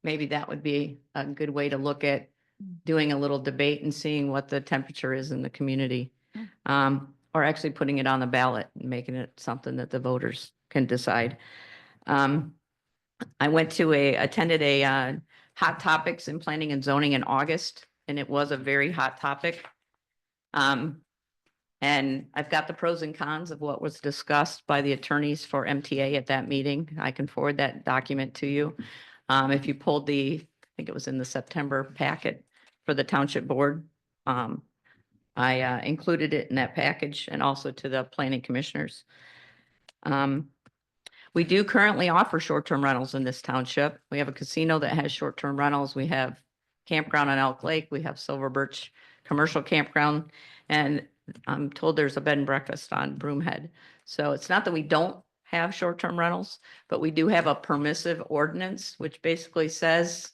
Maybe that would be a good way to look at doing a little debate and seeing what the temperature is in the community. Or actually putting it on the ballot and making it something that the voters can decide. I attended a hot topics in planning and zoning in August, and it was a very hot topic. And I've got the pros and cons of what was discussed by the attorneys for MTA at that meeting. I can forward that document to you. If you pulled I think it was in the September packet for the township board. I included it in that package and also to the planning commissioners. We do currently offer short-term rentals in this township. We have a casino that has short-term rentals. We have campground on Elk Lake. We have Silver Birch Commercial Campground. And I'm told there's a bed and breakfast on Broomhead. So it's not that we don't have short-term rentals, but we do have a permissive ordinance, which basically says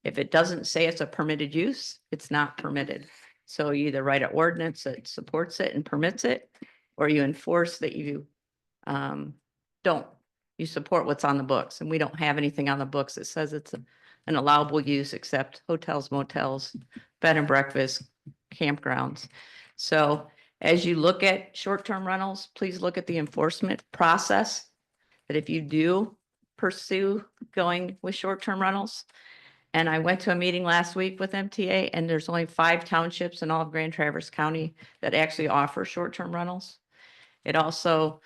if it doesn't say it's a permitted use, it's not permitted. So you either write an ordinance that supports it and permits it, or you enforce that you don't. You support what's on the books, and we don't have anything on the books that says it's an allowable use except hotels, motels, bed and breakfast, campgrounds. So as you look at short-term rentals, please look at the enforcement process. That if you do pursue going with short-term rentals, and I went to a meeting last week with MTA, and there's only 5 townships in all of Grand Traverse County that actually offer short-term rentals. It also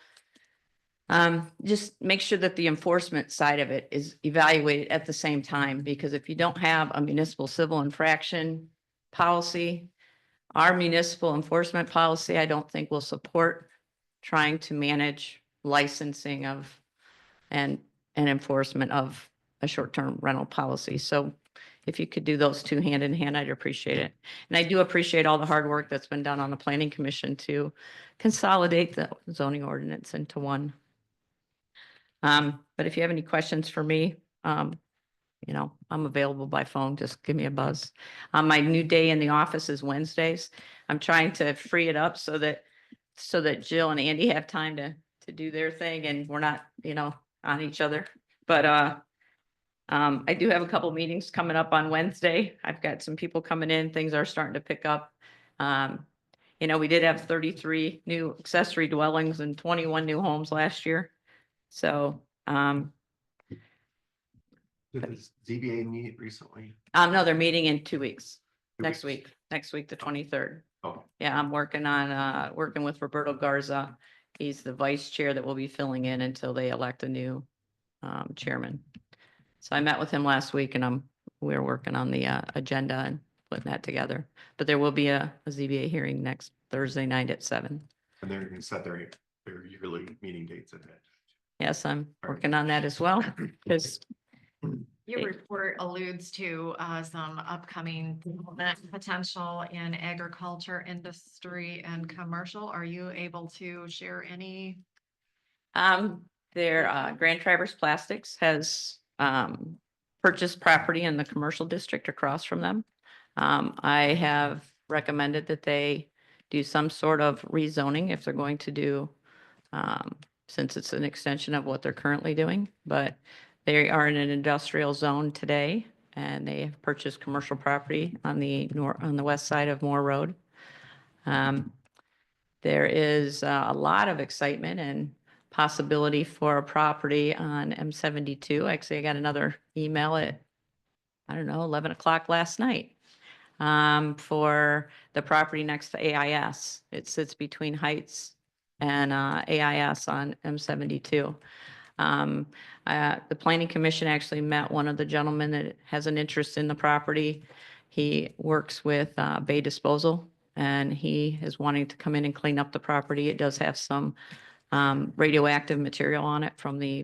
just make sure that the enforcement side of it is evaluated at the same time, because if you don't have a municipal civil infraction policy, our municipal enforcement policy, I don't think will support trying to manage licensing of and enforcement of a short-term rental policy. So if you could do those two hand in hand, I'd appreciate it. And I do appreciate all the hard work that's been done on the planning commission to consolidate the zoning ordinance into one. But if you have any questions for me, you know, I'm available by phone. Just give me a buzz. My new day in the office is Wednesdays. I'm trying to free it up so that Jill and Andy have time to do their thing and we're not, you know, on each other. But I do have a couple meetings coming up on Wednesday. I've got some people coming in. Things are starting to pick up. You know, we did have 33 new accessory dwellings and 21 new homes last year. So, Did the ZBA meet recently? no, they're meeting in 2 weeks, 2 next weeks. week, the 23rd. Oh, Yeah, I'm working on, working with Roberto Garza. He's the vice chair that will be filling in until they elect a new, chairman. So I met with him last week and we're working on the, agenda and putting that together. But there will be a ZBA hearing next Thursday night at 7. and they're gonna set their yearly meeting dates in it. Yes, I'm All right. working on that as well, because Your report alludes to some upcoming development potential in agriculture, industry and commercial. Are you able to share any? their Grand Traverse Plastics has purchased property in the commercial district across from them. I have recommended that they do some sort of rezoning if they're going to do, since it's an extension of what they're currently doing, but they are in an industrial zone today and they have purchased commercial property on the west side of Moore Road. There is a lot of excitement and possibility for a property on M72. Actually, I got another email at, I don't know, 11 o'clock last night for the property next to AIS. It sits between Heights and AIS on M72. The planning commission actually met one of the gentlemen that has an interest in the property. He works with Bay Disposal and he is wanting to come in and clean up the property. It does have some radioactive material on it from the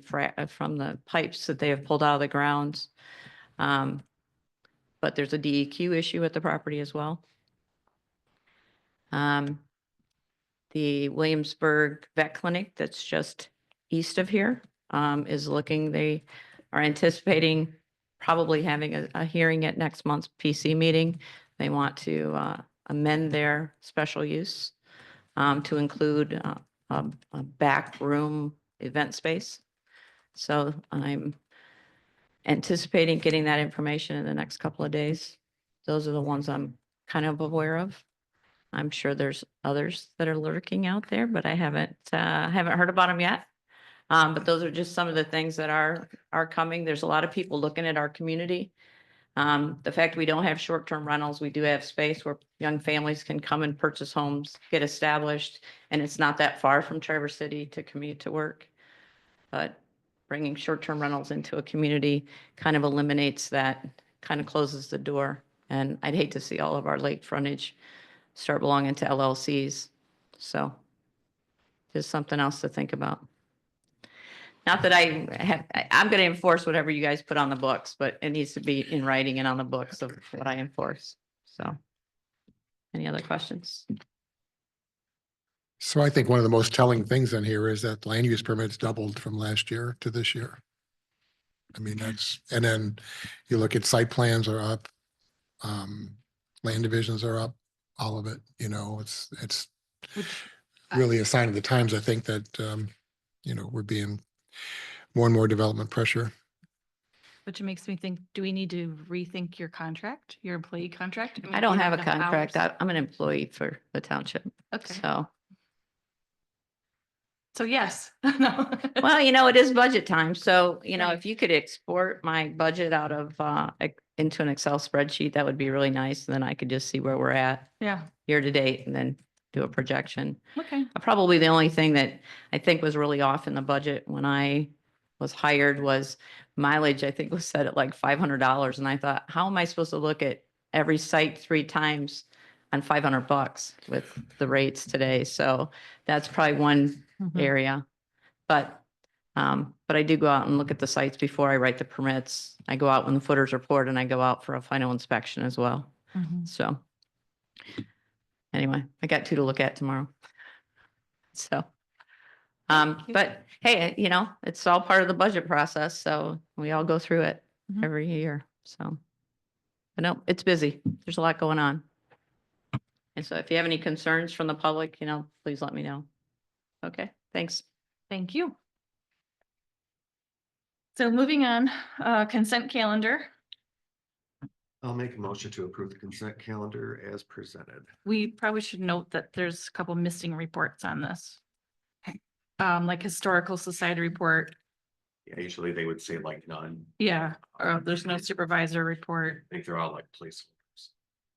pipes that they have pulled out of the grounds. But there's a DEQ issue at the property as well. The Williamsburg Vet Clinic that's just east of here is looking, they are anticipating probably having a hearing at next month's PC meeting. They want to amend their special use to include a back room event space. So I'm anticipating getting that information in the next couple of days. Those are the ones I'm kind of aware of. I'm sure there's others that are lurking out there, but I haven't heard about them yet. But those are just some of the things that are coming. There's a lot of people looking at our community. The fact we don't have short-term rentals, we do have space where young families can come and purchase homes, get established, and it's not that far from Traverse City to commute to work. But bringing short-term rentals into a community kind of eliminates that, kind of closes the door. And I'd hate to see all of our lake frontage start belonging to LLCs. So just something else to think about. Not that I have, I'm gonna enforce whatever you guys put on the books, but it needs to be in writing and on the books of what I enforce, so. Any other questions? So I think one of the most telling things in here is that land use permits doubled from last year to this year. I mean, that's, and then you look at site plans are up. Land divisions are up, all of it, you know, it's Which, really a sign of the times, I think that, we're being more and more development pressure. Which makes me think, do we need to rethink your contract, your employee contract? mean, I don't you have a enough contract. hours? I'm an employee for the township, Okay, so. so yes. No. Well, it is budget time, so, Right. if you could export my budget out of, into an Excel spreadsheet, that would be really nice. And then I could just see where we're at Yeah, year to date and then do a projection. okay. Probably the only thing that I think was really off in the budget when I was hired was mileage, I think was set at like $500. And I thought, how am I supposed to look at every site 3 times on $500 with the rates today? So that's probably one Mhm. area. But I do go out and look at the sites before I write the permits. I go out when the footers are poured and I go out for a final inspection as well. Mhm. So anyway, I got 2 to look at tomorrow. So, Thank you. but hey, it's all part of the budget process. So we all go through it Mhm. every year. So, but no, it's busy. There's a lot going on. And so if you have any concerns from the public, please let me know. Okay, thanks. Thank you. So moving on, consent calendar. I'll make a motion to approve the consent calendar as presented. We probably should note that there's a couple missing reports on this. Like historical society report. Yeah, usually they would say like none. Yeah, or there's no supervisor report. I think they're all like placeholders.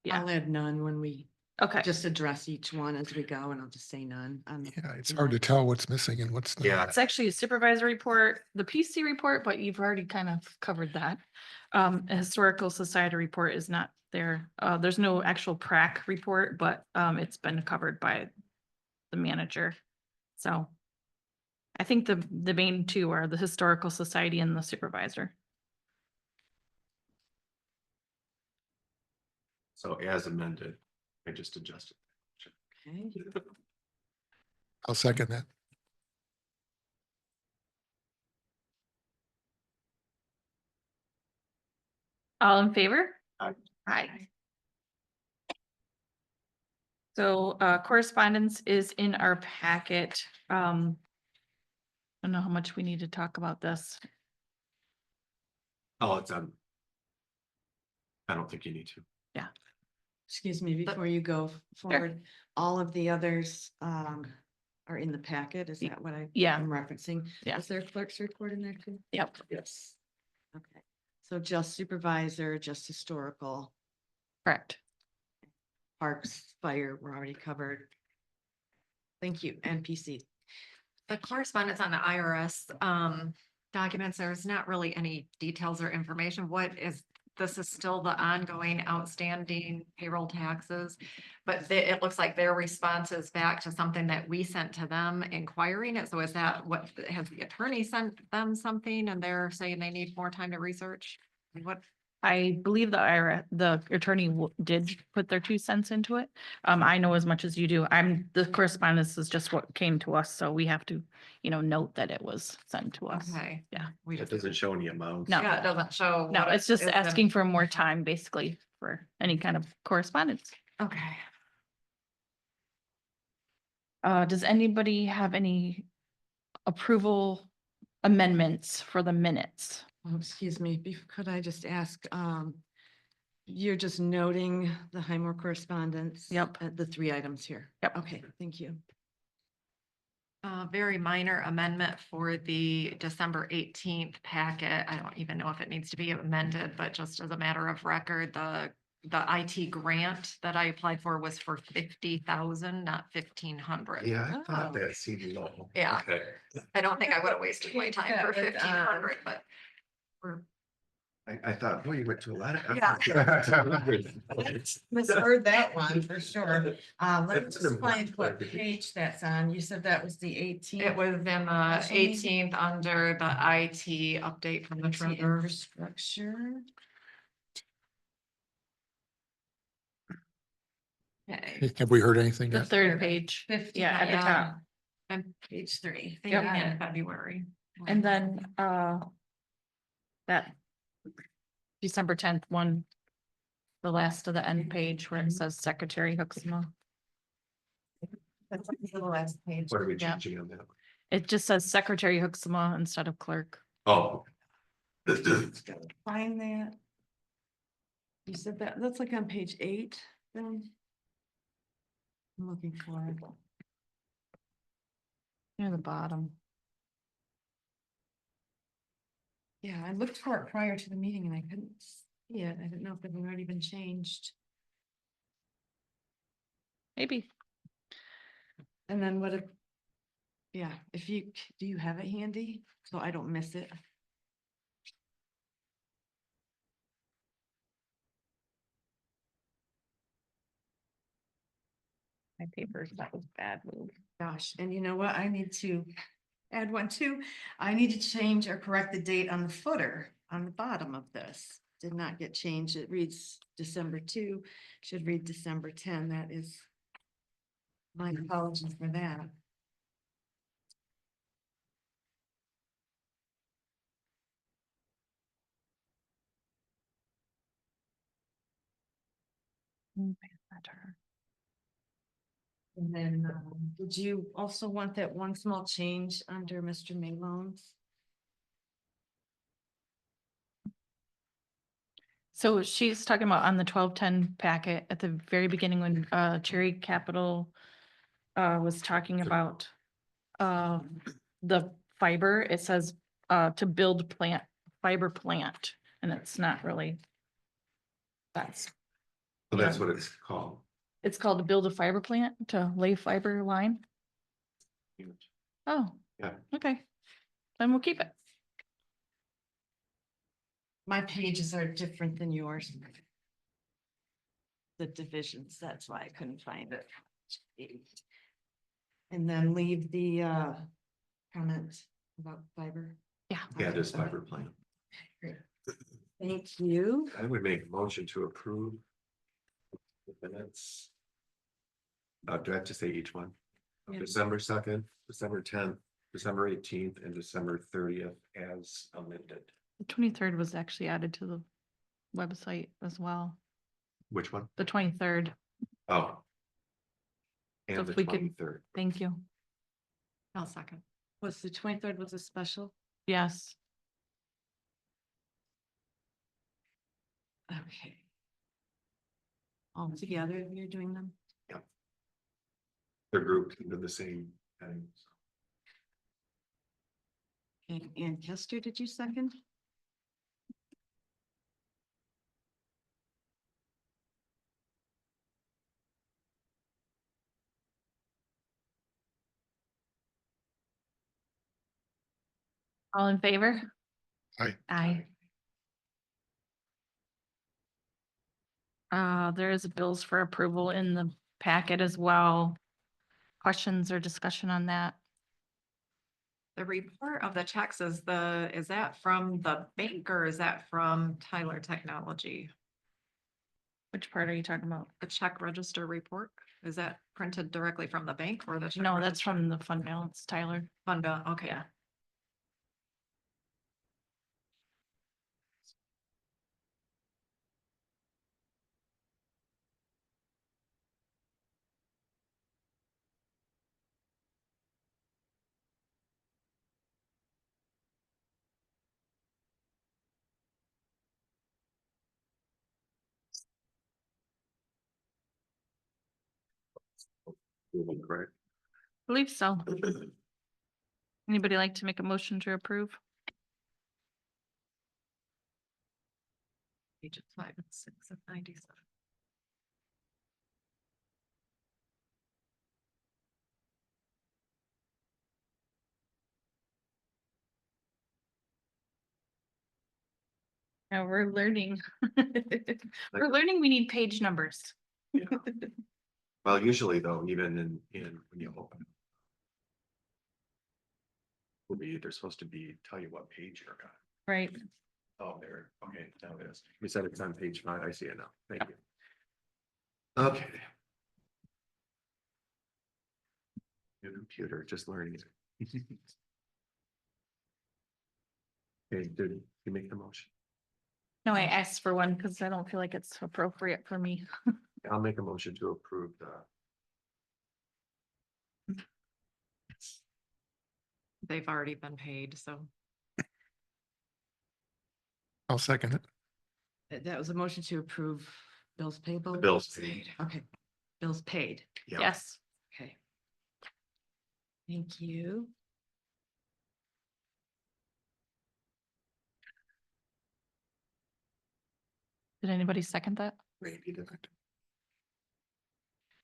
Yeah. I'll add none when we Okay, just address each one as we go, and I'll just say none. Yeah, it's hard to tell what's missing and what's Yeah. not. it's actually a supervisor report, the PC report, but you've already kind of covered that. A historical society report is not there. There's no actual PrAC report, but it's been covered by the manager. So I think the main 2 are the historical society and the supervisor. So as amended, I just adjusted. Okay. I'll second that. All in favor? Aye. Aye. So correspondence is in our packet. I don't know how much we need to talk about this. Oh, it's I don't think you need to. Excuse me, before you go forward, all of the others are in the packet. Is that what Yeah. I'm referencing? Yeah. Is there a clerk's report in there too? Yep. Yes. Okay, so just supervisor, just historical, Correct. parks, fire, we're already covered. Thank you, NPC. The correspondence on the IRS documents, there's not really any details or information. This is still the ongoing outstanding payroll taxes. But it looks like their response is back to something that we sent to them inquiring it. So is that what, has the attorney sent them something and they're saying they need more time to research? What? I believe the attorney did put their 2 cents into it. I know as much as you do. The correspondence is just what came to us, so we have to, note that it was sent to us. Okay. Yeah. It doesn't show any amounts. No. Yeah, it doesn't show. No, what it's just is asking for more time, basically, for any kind of correspondence. Okay. Does anybody have any approval amendments for the minutes? Oh, excuse me, could I just ask, you're just noting the Highmore correspondence? Yep. The 3 items here? Yep. Okay, thank you. Very minor amendment for the December 18th packet. I don't even know if it needs to be amended, but just as a matter of record, the IT grant that I applied for was for 50,000, not 1,500. Yeah, I thought Oh. that seemed low. Yeah. Okay. I don't think I would have wasted my time for Yeah, but, 1,500, but we're I thought, boy, you went to a lot of. Yeah. effort. Misheard that one for sure. Let me That's an just find important what clarification. page that's on. You said that was the 18th. It was in the Special meeting? 18th under the IT update from the IT treasurer. infrastructure. Okay. Have we heard anything The yet? third page, 50, yeah, at the top. And page 3. thinking Yep. in February. And then, that December 10th one, the last of the end page where it says Secretary Hooksma. That's the last page. What are we Yeah. changing on that? It just says Secretary Hooksma instead of clerk. Oh. Find that. You said that, that's like on page 8 then. I'm looking for it. Near the bottom. Yeah, I looked for it prior to the meeting and I couldn't see it. I didn't know if it had already been changed. Maybe. And then what if, yeah, if you, do you have it handy? So I don't miss it. My papers, that was bad move. Gosh, and you know what? I need to add one too. I need to change or correct the date on the footer on the bottom of this. Did not get changed. It reads December 2, should read December 10. That is my apologies for that. And then, would you also want that one small change under Mr. Malone's? So she's talking about on the 1210 packet at the very beginning when Cherry Capital was talking about the fiber, it says to build plant, fiber plant, and it's not really. That's, Well, that's what it's called. it's called to build a fiber plant, to lay fiber line. Oh. Yeah. Okay. Then we'll keep it. My pages are different than yours. The divisions, that's why I couldn't find it. And then leave the comment about fiber. Yeah. Yeah, this fiber plant. Great. Thank you. I would make a motion to approve. The minutes. Do I have to say each one? Yeah. December 2nd, December 10th, December 18th, and December 30th as amended. The 23rd was actually added to the website as well. Which one? The 23rd. Oh. So And the if we could- 23rd. Thank you. I'll second. Was the 23rd was a special? Yes. Okay. All together, you're doing them? They're grouped into the same headings. And Ann Kester, did you second? All in favor? Aye. Aye. There is bills for approval in the packet as well. Questions or discussion on that? The report of the checks is that from the bank or is that from Tyler Technology? Which part are you talking about? The check register report? Is that printed directly from the bank or the? check No, that's register? from the fund balance, Tyler. Fund, okay. Yeah. Correct. Believe so. Anybody like to make a motion to approve? Pages 5 and 6 of 97. Yeah, we're learning. We're learning we need page numbers. Yeah. Well, usually though, even in when you open. They're supposed to tell you what page you're on. Right. Oh, there, okay, now it is. You said it's on page 5. I see it now. Thank you. Okay. New computer, just learning. Okay, did you make the motion? No, I asked for one because I don't feel like it's appropriate for me. I'll make a motion to approve the. They've already been paid, so. I'll second it. That was a motion to approve bills payable? The bills paid. Okay, bills paid. Yeah. Yes. Okay. Thank you. Did anybody second that? Randy did it.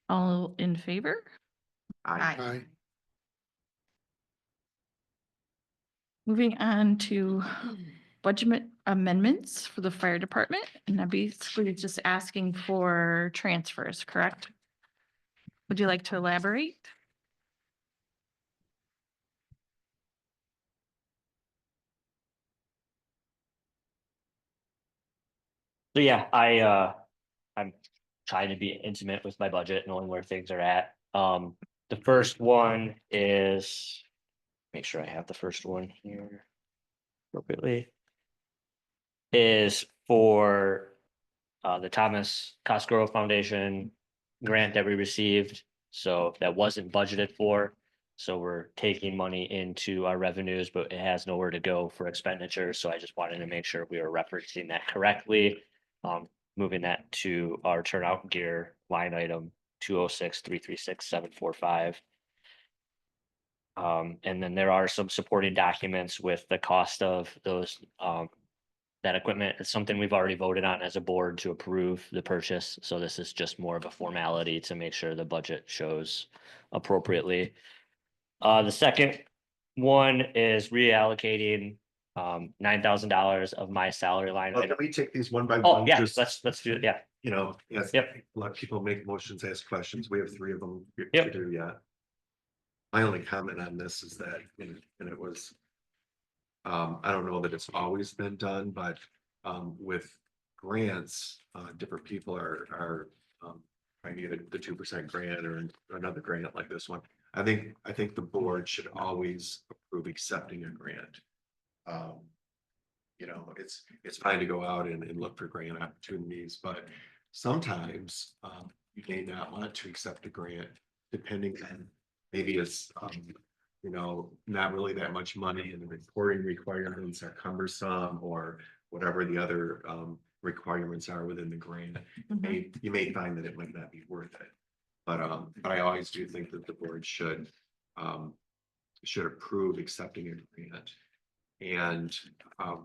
All in favor? Aye. Moving on to budget amendments for the fire department, and that basically is just asking for transfers, correct? Would you like to elaborate? So yeah, I'm trying to be intimate with my budget, knowing where things are at. The first one is, make sure I have the first one here appropriately. Is for the Thomas Cosgrove Foundation grant that we received. So that wasn't budgeted for. So we're taking money into our revenues, but it has nowhere to go for expenditures. So I just wanted to make sure we were referencing that correctly. Moving that to our turnout gear line item 206-336-745. And then there are some supporting documents with the cost of those that equipment. It's something we've already voted on as a board to approve the purchase. So this is just more of a formality to make sure the budget shows appropriately. The second one is reallocating $9,000 of my salary line Well, item. can we take these one by Oh, one? yeah, Just, let's do it. Yeah. you know, yes. Yep. Let people make motions, ask questions. We have 3 of them to Yep. do yet. My only comment on this is that, and it was. I don't know that it's always been done, but with grants, different people are trying to get the 2% grant or another grant like this one. I think the board should always approve accepting a grant. You know, it's fine to go out and look for grant opportunities, but sometimes you may not want to accept a grant depending on maybe it's you know, not really that much money and the reporting requirements are cumbersome or whatever the other requirements are within the grant. You may find that it might not be worth it. But I always do think that the board should approve accepting a grant. And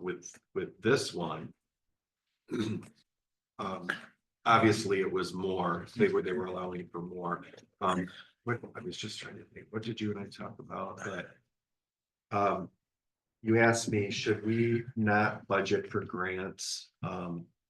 with this one, obviously it was more, they were allowing for more. I was just trying to think, what did you and I talk about that? You asked me, should we not budget for grants?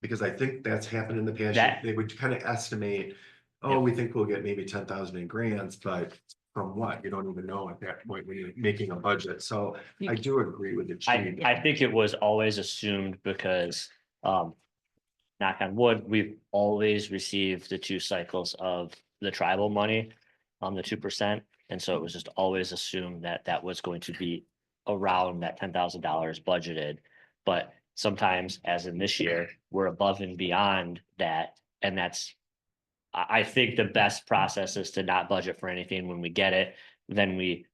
Because I think that's happened in the past. That- They would kind of estimate, oh, Yep. we think we'll get maybe 10,000 in grants, but from what? You don't even know at that point when you're making a budget. So I do agree with the chief. I think it was always assumed because, knock on wood, we've always received the 2 cycles of the tribal money, the 2%. And so it was just always assumed that that was going to be around that $10,000 budgeted. But sometimes, as in this year, we're above and beyond that. And that's, I think the best process is to not budget for anything when we get it. Then we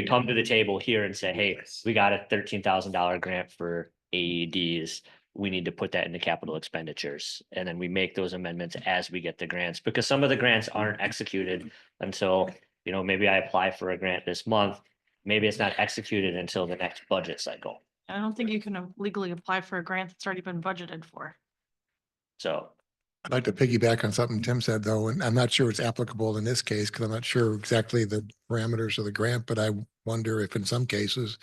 come to the table here and say, hey, we got a $13,000 grant for AEDs. We need to put that into capital expenditures. And then we make those amendments as we get the grants, because some of the grants aren't executed until, you know, maybe I apply for a grant this month. Maybe it's not executed until the next budget cycle. I don't think you can legally apply for a grant that's already been budgeted for. So I'd like to piggyback on something Tim said, though, and I'm not sure it's applicable in this case because I'm not sure exactly the parameters of the grant, but I wonder if in some cases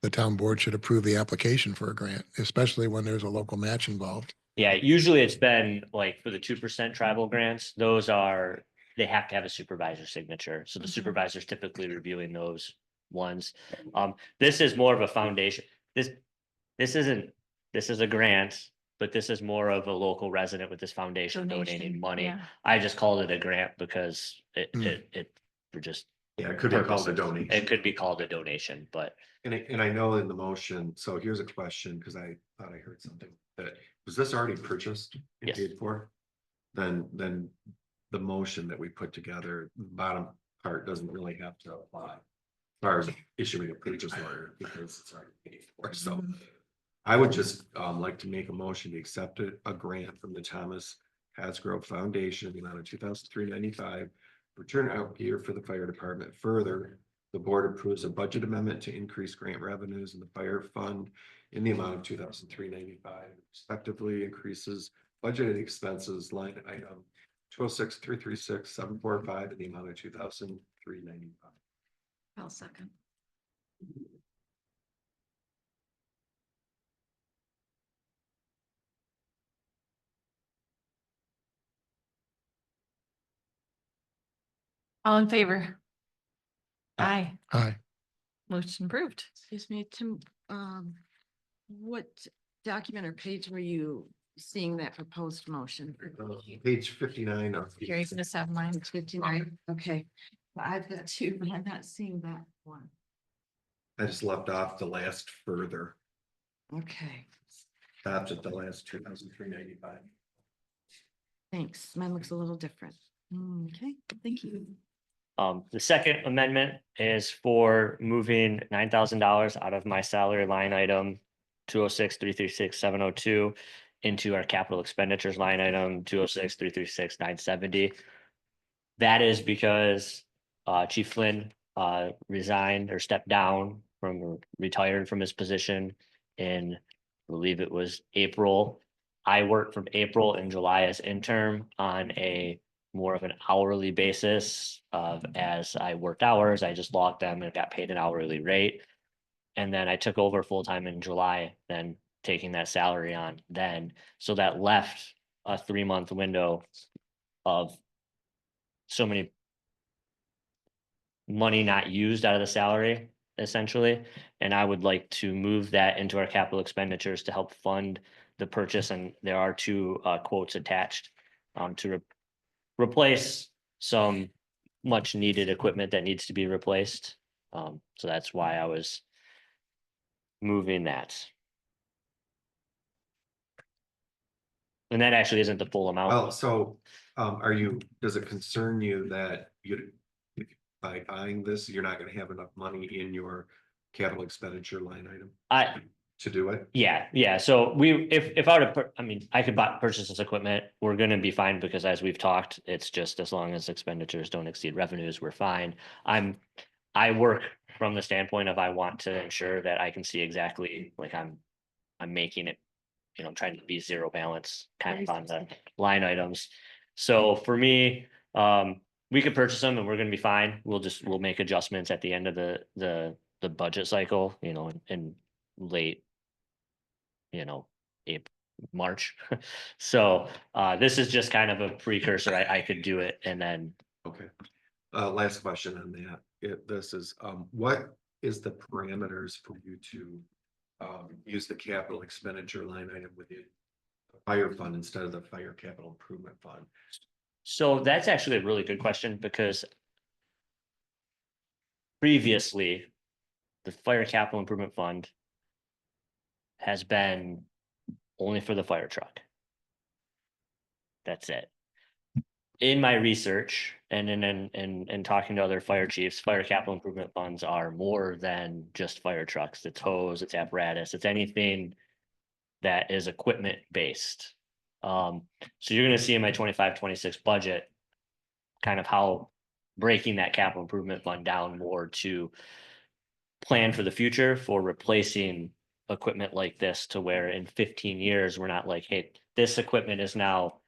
the town board should approve the application for a grant, especially when there's a local match involved. Yeah, usually it's been like for the 2% tribal grants, those are, they have to have a supervisor signature. So the supervisor's typically reviewing those ones. This is more of a foundation. This isn't, this is a grant, but this is more of a local resident with this foundation donating Donation, money. yeah. I just called it a grant because Hmm. we're just, Yeah, it could be called a purposes. donation. It could be called a donation, but And I know in the motion, so here's a question, because I thought I heard something, that, was this already purchased and Yes. paid for? Then the motion that we put together, the bottom part doesn't really have to apply. As far as issuing a purchase order, because it's already paid for, so. I would just like to make a motion to accept a grant from the Thomas Hasgrove Foundation, in the amount of $2,395. Return out gear for the fire department. Further, the board approves a budget amendment to increase grant revenues in the fire fund in the amount of $2,395. Respectively, increases budgeted expenses line item 206-336-745 in the amount of $2,395. I'll second. All in favor? Aye. Aye. Motion approved. Excuse me, Tim, what document or page were you seeing that proposed motion? Page 59 of. Here, you can just have mine. It's 59, okay. Well, I've got two, but I'm not seeing that one. I just left off the last further. Okay, Stops at the last 2,395. thanks. Mine looks a little different. Okay, thank you. the second amendment is for moving $9,000 out of my salary line item 206-336-702 into our capital expenditures line item 206-336-970. That is because Chief Flynn resigned or stepped down from, retired from his position in, I believe it was April. I worked from April and July as interim on a more of an hourly basis of, as I worked hours, I just logged them and got paid an hourly rate. And then I took over full-time in July, then taking that salary on then. So that left a 3-month window of so many money not used out of the salary, essentially. And I would like to move that into our capital expenditures to help fund the purchase. And there are 2 quotes attached to replace some much needed equipment that needs to be replaced. So that's why I was moving that. And that actually isn't the full amount. Well, so does it concern you that by buying this, you're not gonna have enough money in your capital expenditure line item to do it? Yeah. So if I were to, I mean, I could purchase this equipment, we're gonna be fine because as we've talked, it's just as long as expenditures don't exceed revenues, we're fine. I work from the standpoint of I want to ensure that I can see exactly, like I'm making it, I'm trying to be zero balance kind of on the line items. So for me, we could purchase them and we're gonna be fine. We'll make adjustments at the end of the budget cycle, in late, April, March. So this is just kind of a precursor. I could do it and then. Okay. Last question on that. This is, what is the parameters for you to use the capital expenditure line item within the fire fund instead of the fire capital improvement fund? So that's actually a really good question because previously, the fire capital improvement fund has been only for the fire truck. That's it. In my research and in talking to other fire chiefs, fire capital improvement funds are more than just fire trucks. It's hose, it's apparatus, it's anything that is equipment based. So you're gonna see in my 25-26 budget kind of how breaking that capital improvement fund down more to plan for the future for replacing equipment like this, to where in 15 years, we're not like, hey, this equipment is now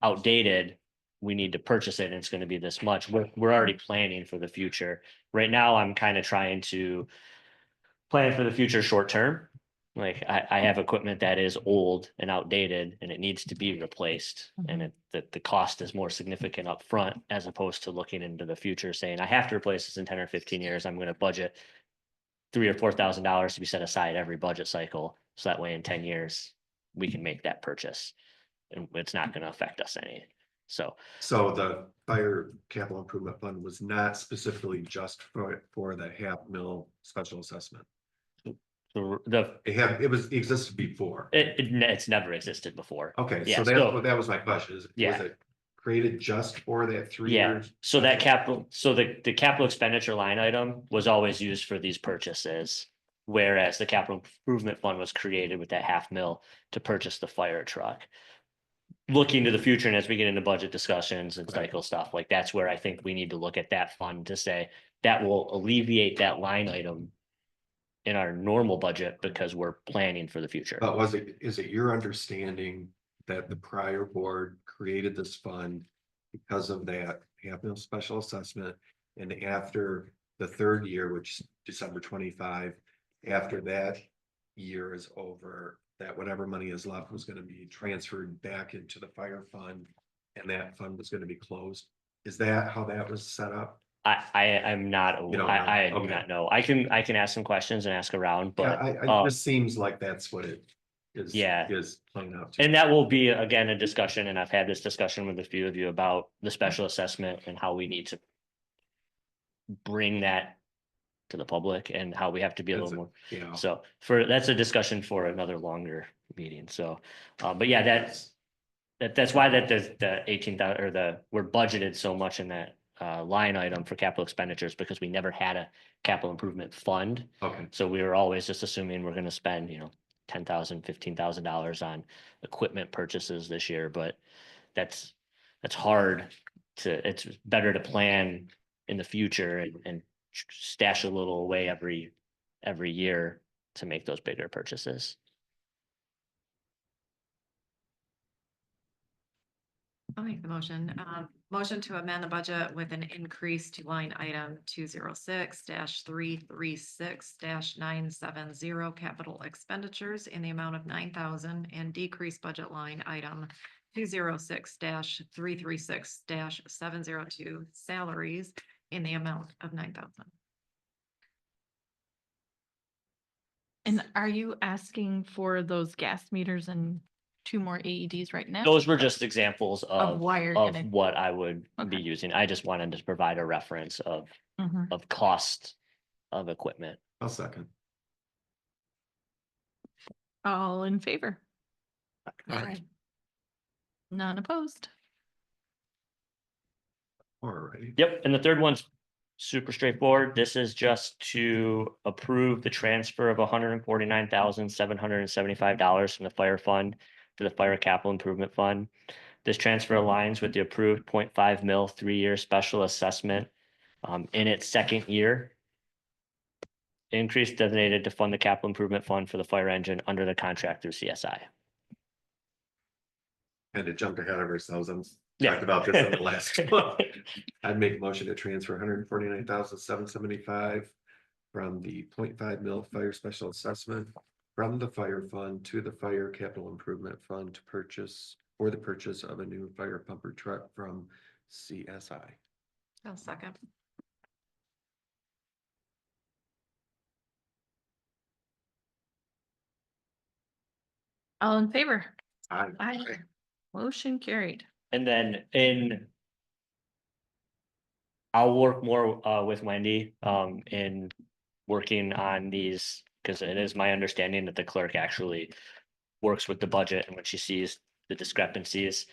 outdated. we need to purchase it and it's gonna be this much. We're already planning for the future. Right now, I'm kind of trying to plan for the future short term. Like I have equipment that is old and outdated and it needs to be replaced. And the cost is more significant up front as opposed to looking into the future saying, I have to replace this in 10 or 15 years. I'm gonna budget $3,000 or $4,000 to be set aside every budget cycle. So that way in 10 years, we can make that purchase. And it's not gonna affect us any. So So the fire capital improvement fund was not specifically just for the $500,000 special assessment. It existed before. it's never existed before. Okay, Yeah, so so- that was my question. Was Yeah. it created just for that 3 Yeah, years? so that capital, so the capital expenditure line item was always used for these purchases. Whereas the capital improvement fund was created with that $500,000 to purchase the fire truck. Looking to the future and as we get into budget discussions and Right. cycle stuff, like that's where I think we need to look at that fund to say that will alleviate that line item in our normal budget because we're planning for the future. But is it your understanding that the prior board created this fund because of that $500,000 special assessment? And after the third year, which is December 25, after that year is over, that whatever money is left was gonna be transferred back into the fire fund and that fund was gonna be closed? Is that how that was set up? I'm not, You don't I know? do Okay. not know. I can ask some questions and ask around, Yeah, but. it just seems like that's what it is. Yeah. Is playing out to. And that will be, again, a discussion, and I've had this discussion with a few of you about the special assessment and how we need to bring that to the public and how we have to be a That's little more. Yeah. So that's a discussion for another longer meeting. So, but yeah, that's why the 18,000 or we're budgeted so much in that line item for capital expenditures because we never had a capital improvement fund. Okay. So we were always just assuming we're going to spend, $10,000, $15,000 on equipment purchases this year, but that's hard it's better to plan in the future and stash a little away every year to make those bigger purchases. I'll make the motion. Motion to amend the budget with an increase to line item 206-336-970 capital expenditures in the amount of 9,000 and decrease budget line item 206-336-702 salaries in the amount of 9,000. And are you asking for those gas meters and 2 more AEDs right now? Those were just examples of why you're of gonna- what I would be Okay. using. I just wanted to provide a reference of Mhm. cost of equipment. I'll second. All in favor? Aye. None opposed. All right. Yep, and the third one's super straightforward. This is just to approve the transfer of $149,775 from the fire fund to the fire capital improvement fund. This transfer aligns with the approved 0.5 mil 3-year special assessment in its second year. Increase designated to fund the capital improvement fund for the fire engine under the contract through CSI. And to jump ahead of ourselves, Yeah. talked about this in the last one. I'd make a motion to transfer 149,775 from the 0.5 mil fire special assessment from the fire fund to the fire capital improvement fund to purchase of a new fire pumper truck from CSI. I'll second. All in favor? Aye. Aye. Motion carried. And then I'll work more with Wendy in working on these, because it is my understanding that the clerk actually works with the budget and when she sees the discrepancies.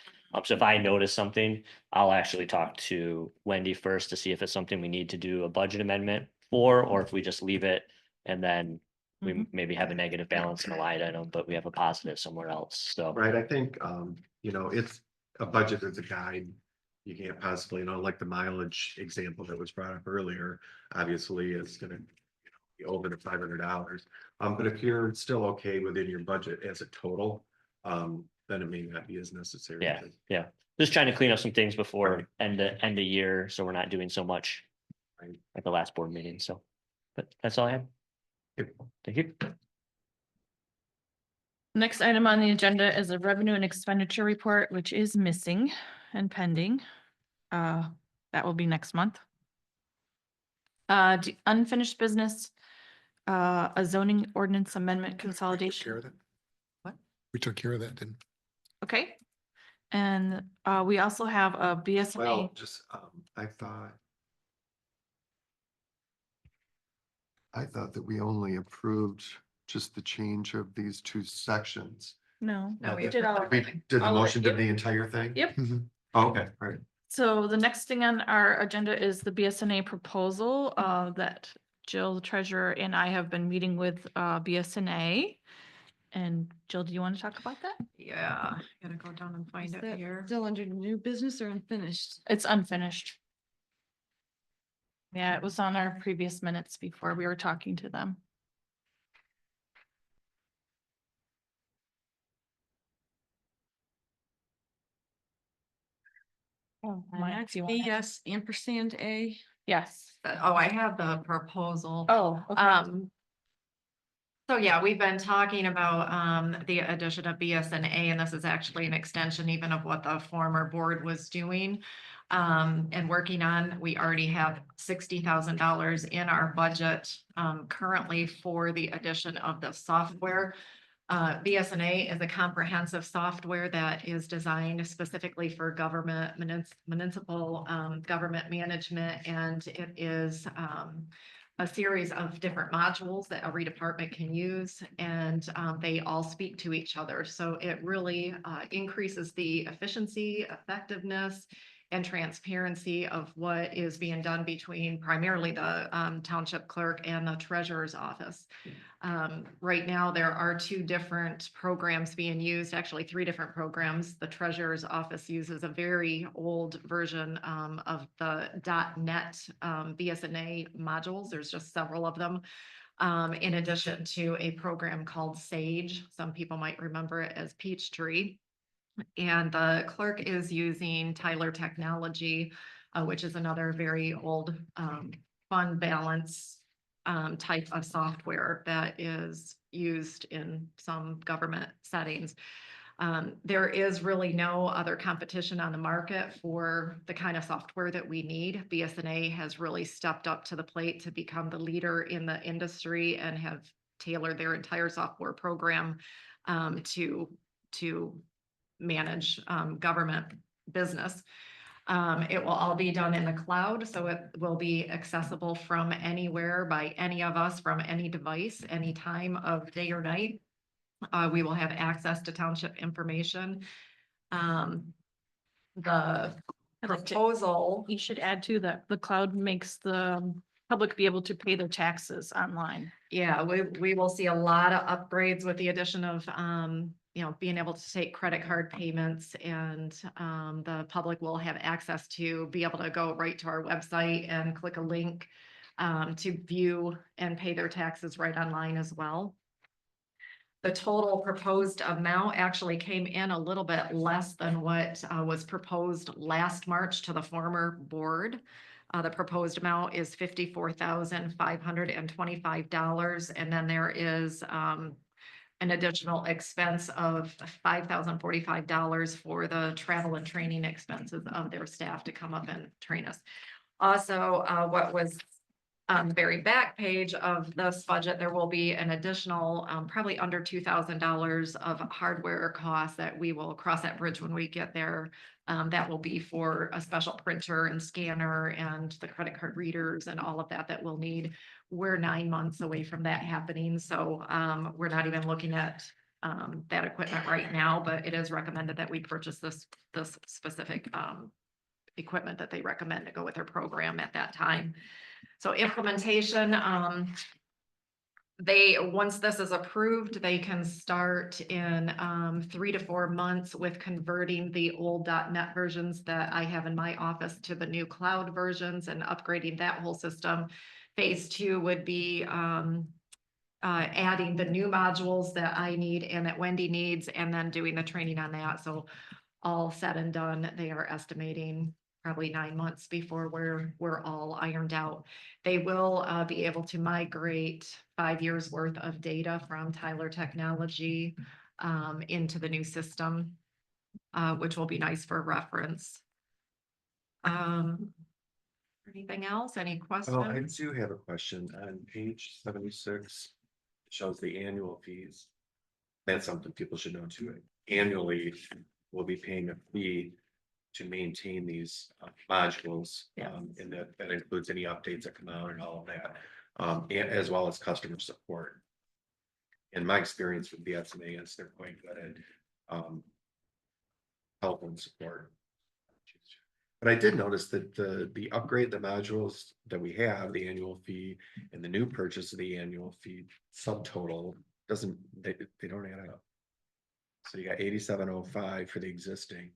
So if I notice something, I'll actually talk to Wendy first to see if it's something we need to do a budget amendment for, or if we just leave it and then we maybe have a negative balance in a line item, but we have a positive somewhere else. So. Right, I think, it's a budget as a guide. You can't possibly, like the mileage example that was brought up earlier, obviously it's gonna be over the $500. But if you're still okay within your budget as a total, then it may not be as necessary. Yeah, yeah. just trying to clean up some things before end of year, so we're not doing so much at the last board meeting, so, but that's all I have. Yep. Thank you. Next item on the agenda is a revenue and expenditure report, which is missing and pending. That will be next month. Unfinished business, a zoning ordinance amendment Care consolidation. of that? What? We took care of that, didn't? Okay. And we also have a BSNA. Well, just, I thought that we only approved just the change of these two sections. No, No, we we did all. We did the All of it, motion to yep. the entire thing? Yep. Oh, okay, all right. So the next thing on our agenda is the BSNA proposal that Jill, the treasurer, and I have been meeting with BSNA. And Jill, do you want to talk about that? Yeah, gotta go down and find Is it that here. still under new business or unfinished? It's unfinished. Yeah, it was on our previous minutes before we were talking to them. Oh, Mike, do you want to- Yes, ampersand A. Yes. Oh, I have the proposal. Oh, okay. So yeah, we've been talking about the addition of BSNA, and this is actually an extension even of what the former board was doing. And working on, we already have $60,000 in our budget currently for the addition of the software. BSNA is a comprehensive software that is designed specifically for government, municipal government management, and it is a series of different modules that every department can use, and they all speak to each other. So it really increases the efficiency, effectiveness, and transparency of what is being done between primarily the township clerk and the treasurer's office. Right now, there are two different programs being used, actually three different programs. The treasurer's office uses a very old version of the .NET BSNA modules. There's just several of them. In addition to a program called Sage. Some people might remember it as Peachtree. And the clerk is using Tyler Technology, which is another very old fund balance type of software that is used in some government settings. There is really no other competition on the market for the kind of software that we need. BSNA has really stepped up to the plate to become the leader in the industry and have tailored their entire software program to manage government business. It will all be done in the cloud, so it will be accessible from anywhere by any of us from any device, any time of day or night. We will have access to township information. The I'd like to- proposal, You should add to that, the cloud makes the public be able to pay their taxes online. yeah, we will see a lot of upgrades with the addition of, being able to take credit card payments, and the public will have access to be able to go right to our website and click a link to view and pay their taxes right online as well. The total proposed amount actually came in a little bit less than what was proposed last March to the former board. The proposed amount is $54,525, and then there is an additional expense of $5,045 for the travel and training expenses of their staff to come up and train us. Also, what was on the very back page of this budget, there will be an additional, probably under $2,000 of hardware costs that we will cross that bridge when we get there. That will be for a special printer and scanner and the credit card readers and all of that we'll need. We're 9 months away from that happening, so we're not even looking at that equipment right now, but it is recommended that we purchase this specific equipment that they recommend to go with their program at that time. So implementation, once this is approved, they can start in 3 to 4 months with converting the old .NET versions that I have in my office to the new cloud versions and upgrading that whole system. Phase 2 would be adding the new modules that I need and that Wendy needs, and then doing the training on that. So all said and done, they are estimating probably 9 months before we're all ironed out. They will be able to migrate 5 years worth of data from Tyler Technology into the new system, which will be nice for reference. Anything else? Any Oh, I questions? do have a question on page 76. It shows the annual fees. That's something people should know too. Annually, we'll be paying a fee to maintain these modules. Yeah. And that includes any updates that come out and all of that, as well as customer support. In my experience with BSNA is they're quite good at help and support. But I did notice that the upgrade, the modules that we have, the annual fee and the new purchase of the annual fee subtotal doesn't, they don't add up. So you got 8705 for the existing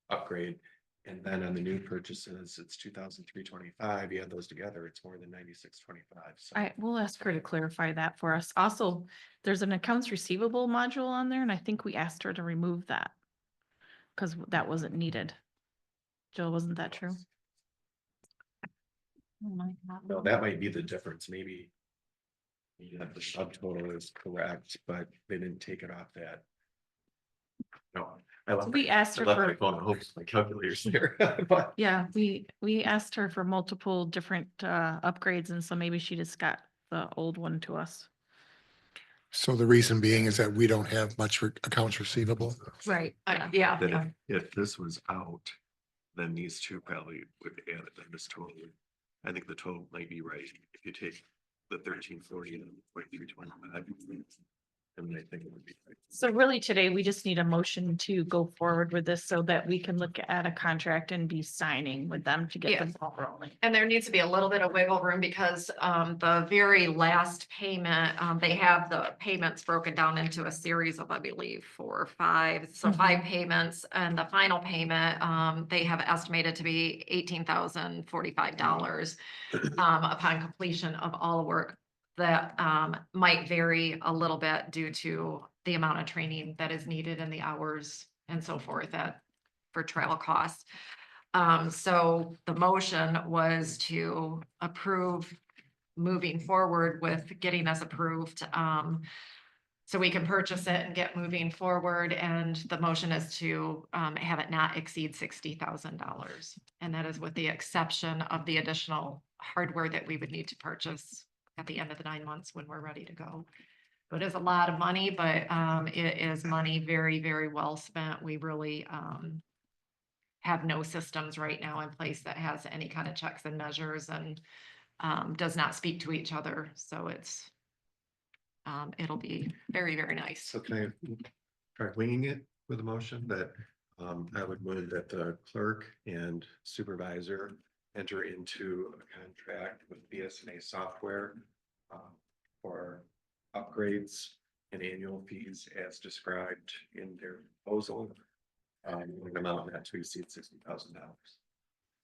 upgrade. And then on the new purchases, it's 2,325. You add those together, it's more than 9625. So We'll ask her to clarify that for us. Also, there's an accounts receivable module on there, and I think we asked her to remove that because that wasn't needed. Jill, wasn't that true? no, that might be the difference. Maybe the subtotal is correct, but they didn't take it off that. No, I So left we asked I her left my for, phone. I hope my calculator's there. But yeah, we asked her for multiple different upgrades, and so maybe she just got the old one to us. So the reason being is that we don't have much accounts receivable. Right. Yeah. that if this was out, then these two probably would add it to this total. I think the total might be right if you take the 1340 and 2325. And I think it would be right. So really today, we just need a motion to go forward with this so that we can look at a contract and be signing with them to get Yeah. the ball rolling. And there needs to be a little bit of wiggle room because the very last payment, they have the payments broken down into a series of, I believe, 4 or 5. So 5 payments, and the final payment, they have estimated to be $18,045 upon completion of all the work. That might vary a little bit due to the amount of training that is needed and the hours and so forth that for travel costs. So the motion was to approve moving forward with getting us approved. So we can purchase it and get moving forward. And the motion is to have it not exceed $60,000. And that is with the exception of the additional hardware that we would need to purchase at the end of the 9 months when we're ready to go. But it's a lot of money, but it is money very, very well spent. We really have no systems right now in place that has any kind of checks and measures and does not speak to each other. So it's it'll be very, very nice. So can I try winging it with a motion that I would move that the clerk and supervisor enter into a contract with BSNA software for upgrades and annual fees as described in their proposal. With an amount not to exceed $60,000.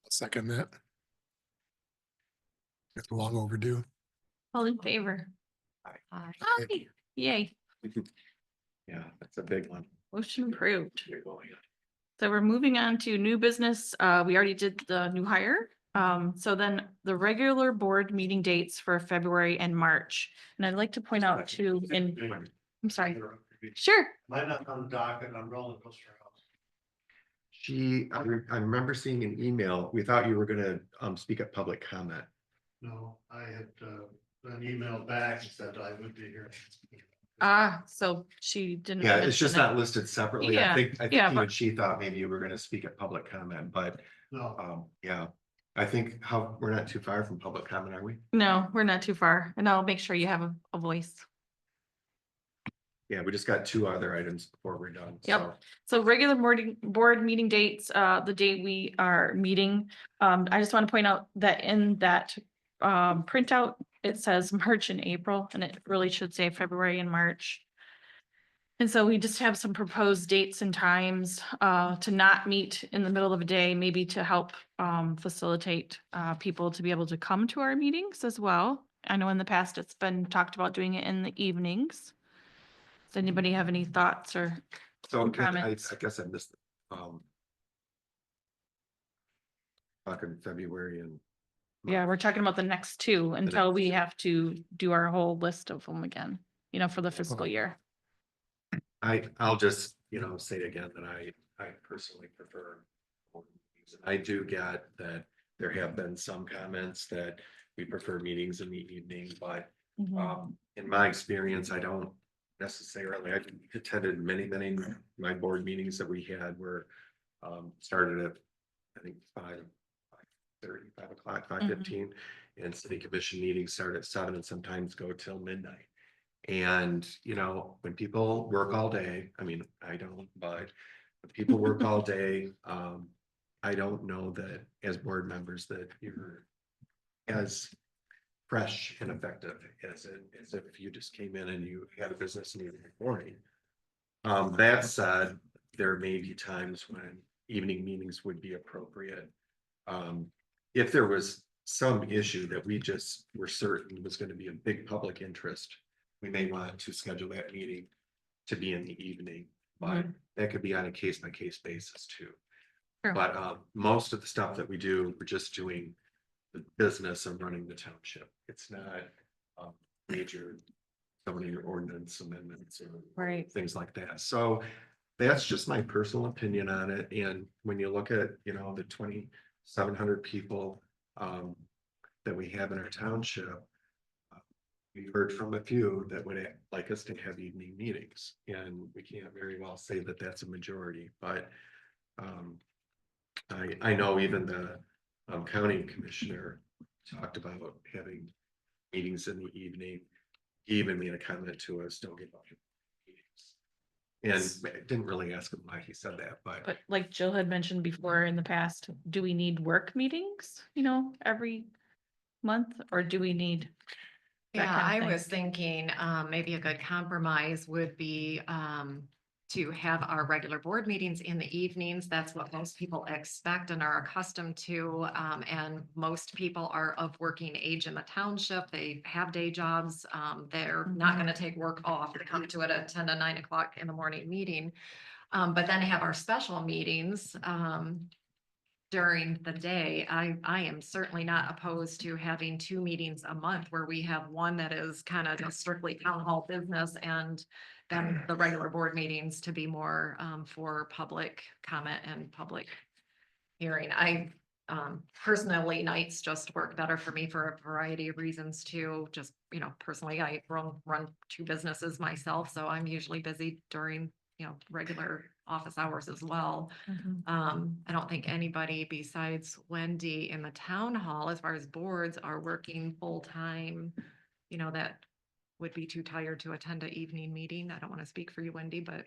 Second that. It's long overdue. All in favor? Aye. Aye. Yay, Yeah, that's a big one. motion approved. You're going. So we're moving on to new business. We already did the new hire. So then the regular board meeting dates for February and March. And I'd like to point out too, I'm sorry. Sure. Might not on the docket on roller coaster house. I remember seeing an email. We thought you were gonna speak at public comment. No, I had an email back and said I would be here. So she didn't. Yeah, it's just mention it. not listed separately. I Yeah, think yeah, even but- she thought maybe you were gonna speak at public comment, but No, yeah. I think we're not too far from public comment, are we? No, we're not too far, and I'll make sure you have a voice. Yeah, we just got 2 other items before we're done. Yep. So So regular board meeting dates, the date we are meeting, I just want to point out that in that printout, it says March and April, and it really should say February and March. And so we just have some proposed dates and times to not meet in the middle of a day, maybe to help facilitate people to be able to come to our meetings as well. I know in the past it's been talked about doing it in the evenings. Does anybody have any thoughts or I comments? guess I missed the Talking February and. Yeah, we're talking about the next two until we have to do our whole list of them again, for the fiscal year. I'll just, say again that I personally prefer. I do get that there have been some comments that we prefer meetings in the evening, but in my experience, I don't necessarily, I've attended many, my board meetings that we had were started at, I think, 5:30, 5 o'clock, 5:15, and city commission meetings start at 7 and sometimes go till midnight. And, when people work all day, I mean, I don't, but when people work all day, I don't know that as board members that you're as fresh and effective as if you just came in and you had a business meeting in the morning. That said, there may be times when evening meetings would be appropriate. If there was some issue that we just were certain was going to be a big public interest, we may want to schedule that meeting to be in the evening, but that could be on a case by case basis too. Sure. But most of the stuff that we do, we're just doing the business of running the township. It's not major zoning or ordinance amendments or things like that. So that's just my personal opinion on it. And when you look at, the 2,700 people that we have in our township, we heard from a few that would like us to have evening meetings, and we can't very well say that that's a majority, but I know even the county commissioner talked about having meetings in the evening. He even made a comment to us, don't give up your meetings. And I didn't really ask him why he said that, But like Jill had mentioned before in the past, do we need work meetings, every month, or do we need? that Yeah, kind of I thing? was thinking, maybe a good compromise would be, to have our regular board meetings in the evenings. That's what most people expect and are accustomed to. And most people are of working age in the township. They have day jobs. They're not gonna take work off to come to it at 10 to 9 o'clock in the morning meeting. But then have our special meetings, during the day. I am certainly not opposed to having 2 meetings a month where we have one that is kind of just strictly town hall business and then the regular board meetings to be more for public comment and public hearing. I personally, nights just work better for me for a variety of reasons too. Just, personally, I run 2 businesses myself, so I'm usually busy during, regular office hours as well. I don't think anybody besides Wendy in the town hall, as far as boards, are working full-time, that would be too tired to attend an evening meeting. I don't want to speak for you, Wendy, but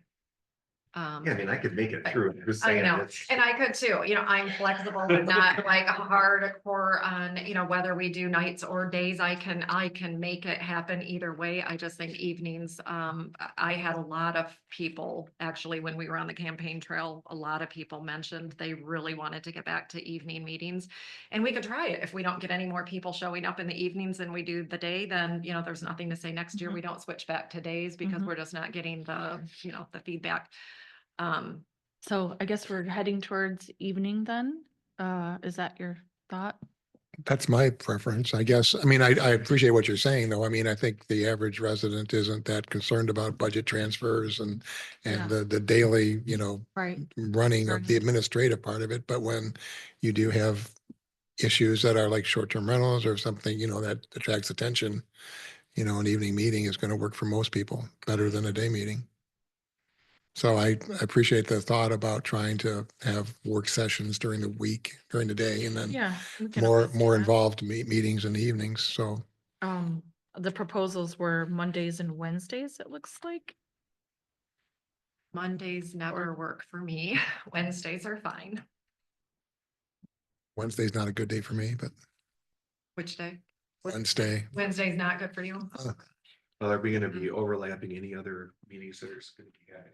yeah, I mean, I could make it through. I'm just I saying know, it's- and I could too, I'm flexible, but not like hardcore on, whether we do nights or days, I can make it happen either way. I just think evenings, I had a lot of people, actually, when we were on the campaign trail, a lot of people mentioned they really wanted to get back to evening meetings. And we could try it. If we don't get any more people showing up in the evenings than we do the day, then, there's nothing to say next year we don't switch back to days because we're just not getting the, the feedback. So I guess we're heading towards evening then. Is that your thought? That's my preference, I guess. I mean, I appreciate what you're saying, though. I mean, I think the average resident isn't that concerned about budget transfers and Yeah. the daily, Right. running of the Earnings. administrative part of it. But when you do have issues that are like short-term rentals or something, that attracts attention, an evening meeting is going to work for most people better than a day meeting. So I appreciate the thought about trying to have work sessions during the week, during the day, and then Yeah. we can more always do that. involved meetings in the evenings. So The proposals were Mondays and Wednesdays, it looks like. Mondays never work for me. Wednesdays are fine. Wednesday's not a good day for me, but Which day? Wednesday. Wednesday's not good for you? Well, are we gonna be overlapping any other meetings that are gonna be happening?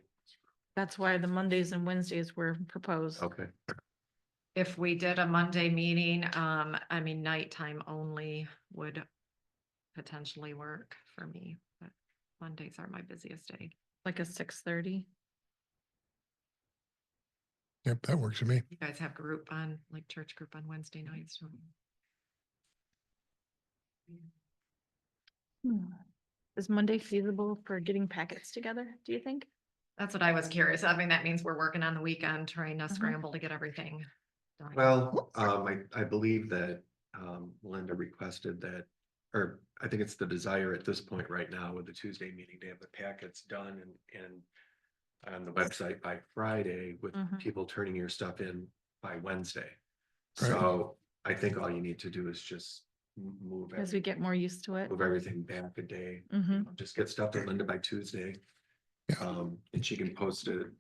That's why the Mondays and Wednesdays were proposed. Okay. If we did a Monday meeting, nighttime only would potentially work for me, but Mondays are my busiest day. Like a 6:30. Yep, that works for me. You guys have group on, like church group on Wednesday nights. don't you? Is Monday feasible for getting packets together, do you think? That's what I was curious. I mean, that means we're working on the weekend, trying to Mhm. scramble to get everything done. Well, I believe that, Linda requested that, or I think it's the desire at this point right now with the Tuesday meeting to have the packets done and on the website by Friday with Mhm. people turning your stuff in by Wednesday. Right. So I think all you need to do is just move, As we get more used to it. move everything back a day. Mhm. Just get stuff to Linda by Tuesday. Yeah. And she can post it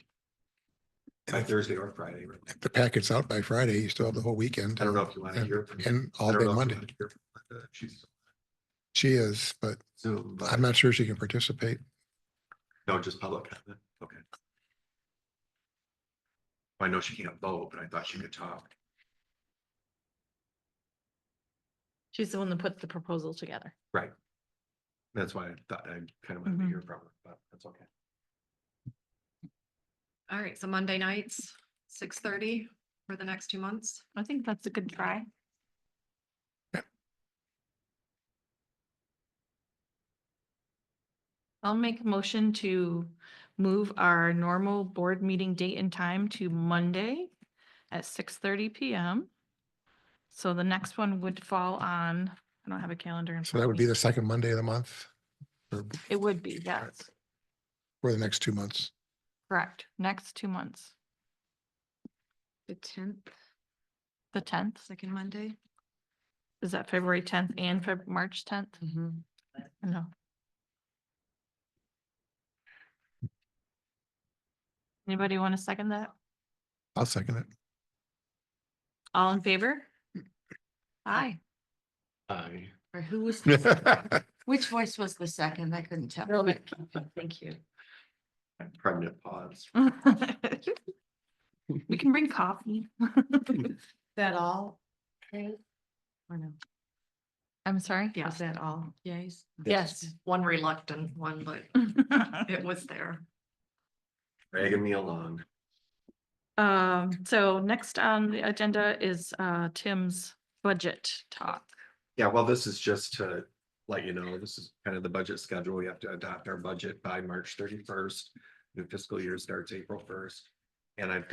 by Thursday or Friday. Right? If the packet's out by Friday, you still have the whole weekend. I don't know if you want to and- hear from And I all don't day know if you Monday. want to hear from Linda. She's She is, but Zoom, but I'm not sure she can participate. no, just public comment. Okay. I know she can't vote, but I thought she could talk. She's the one that put the proposal together. Right. That's why I thought I kind of wanted to hear from her, but that's okay. All right, so Monday nights, 6:30 for the next 2 months. I think that's a good try. I'll make a motion to move our normal board meeting date and time to Monday at 6:30 PM. So the next one would fall on, I don't have a calendar in So front that of would be me. the second Monday of the month It would be, yes, for the next 2 months. correct. Next 2 months. The 10th, The 10th, second Monday. is that February 10th and March 10th? No. Anybody want to second that? I'll second All in favor? Aye. Or who was, it. which voice was the second? I couldn't tell. Thank you. Pregnant pause. We can bring coffee. That all? Okay. Or no? I'm sorry? Yeah. Was that all? Yes. Yes. One reluctant one, but it was there. Dragging me along. So next on the agenda is Tim's budget talk. Yeah, well, this is just to let you know, this is kind of the budget schedule. We have to adopt our budget by March 31st. New fiscal year starts April 1st. And I'm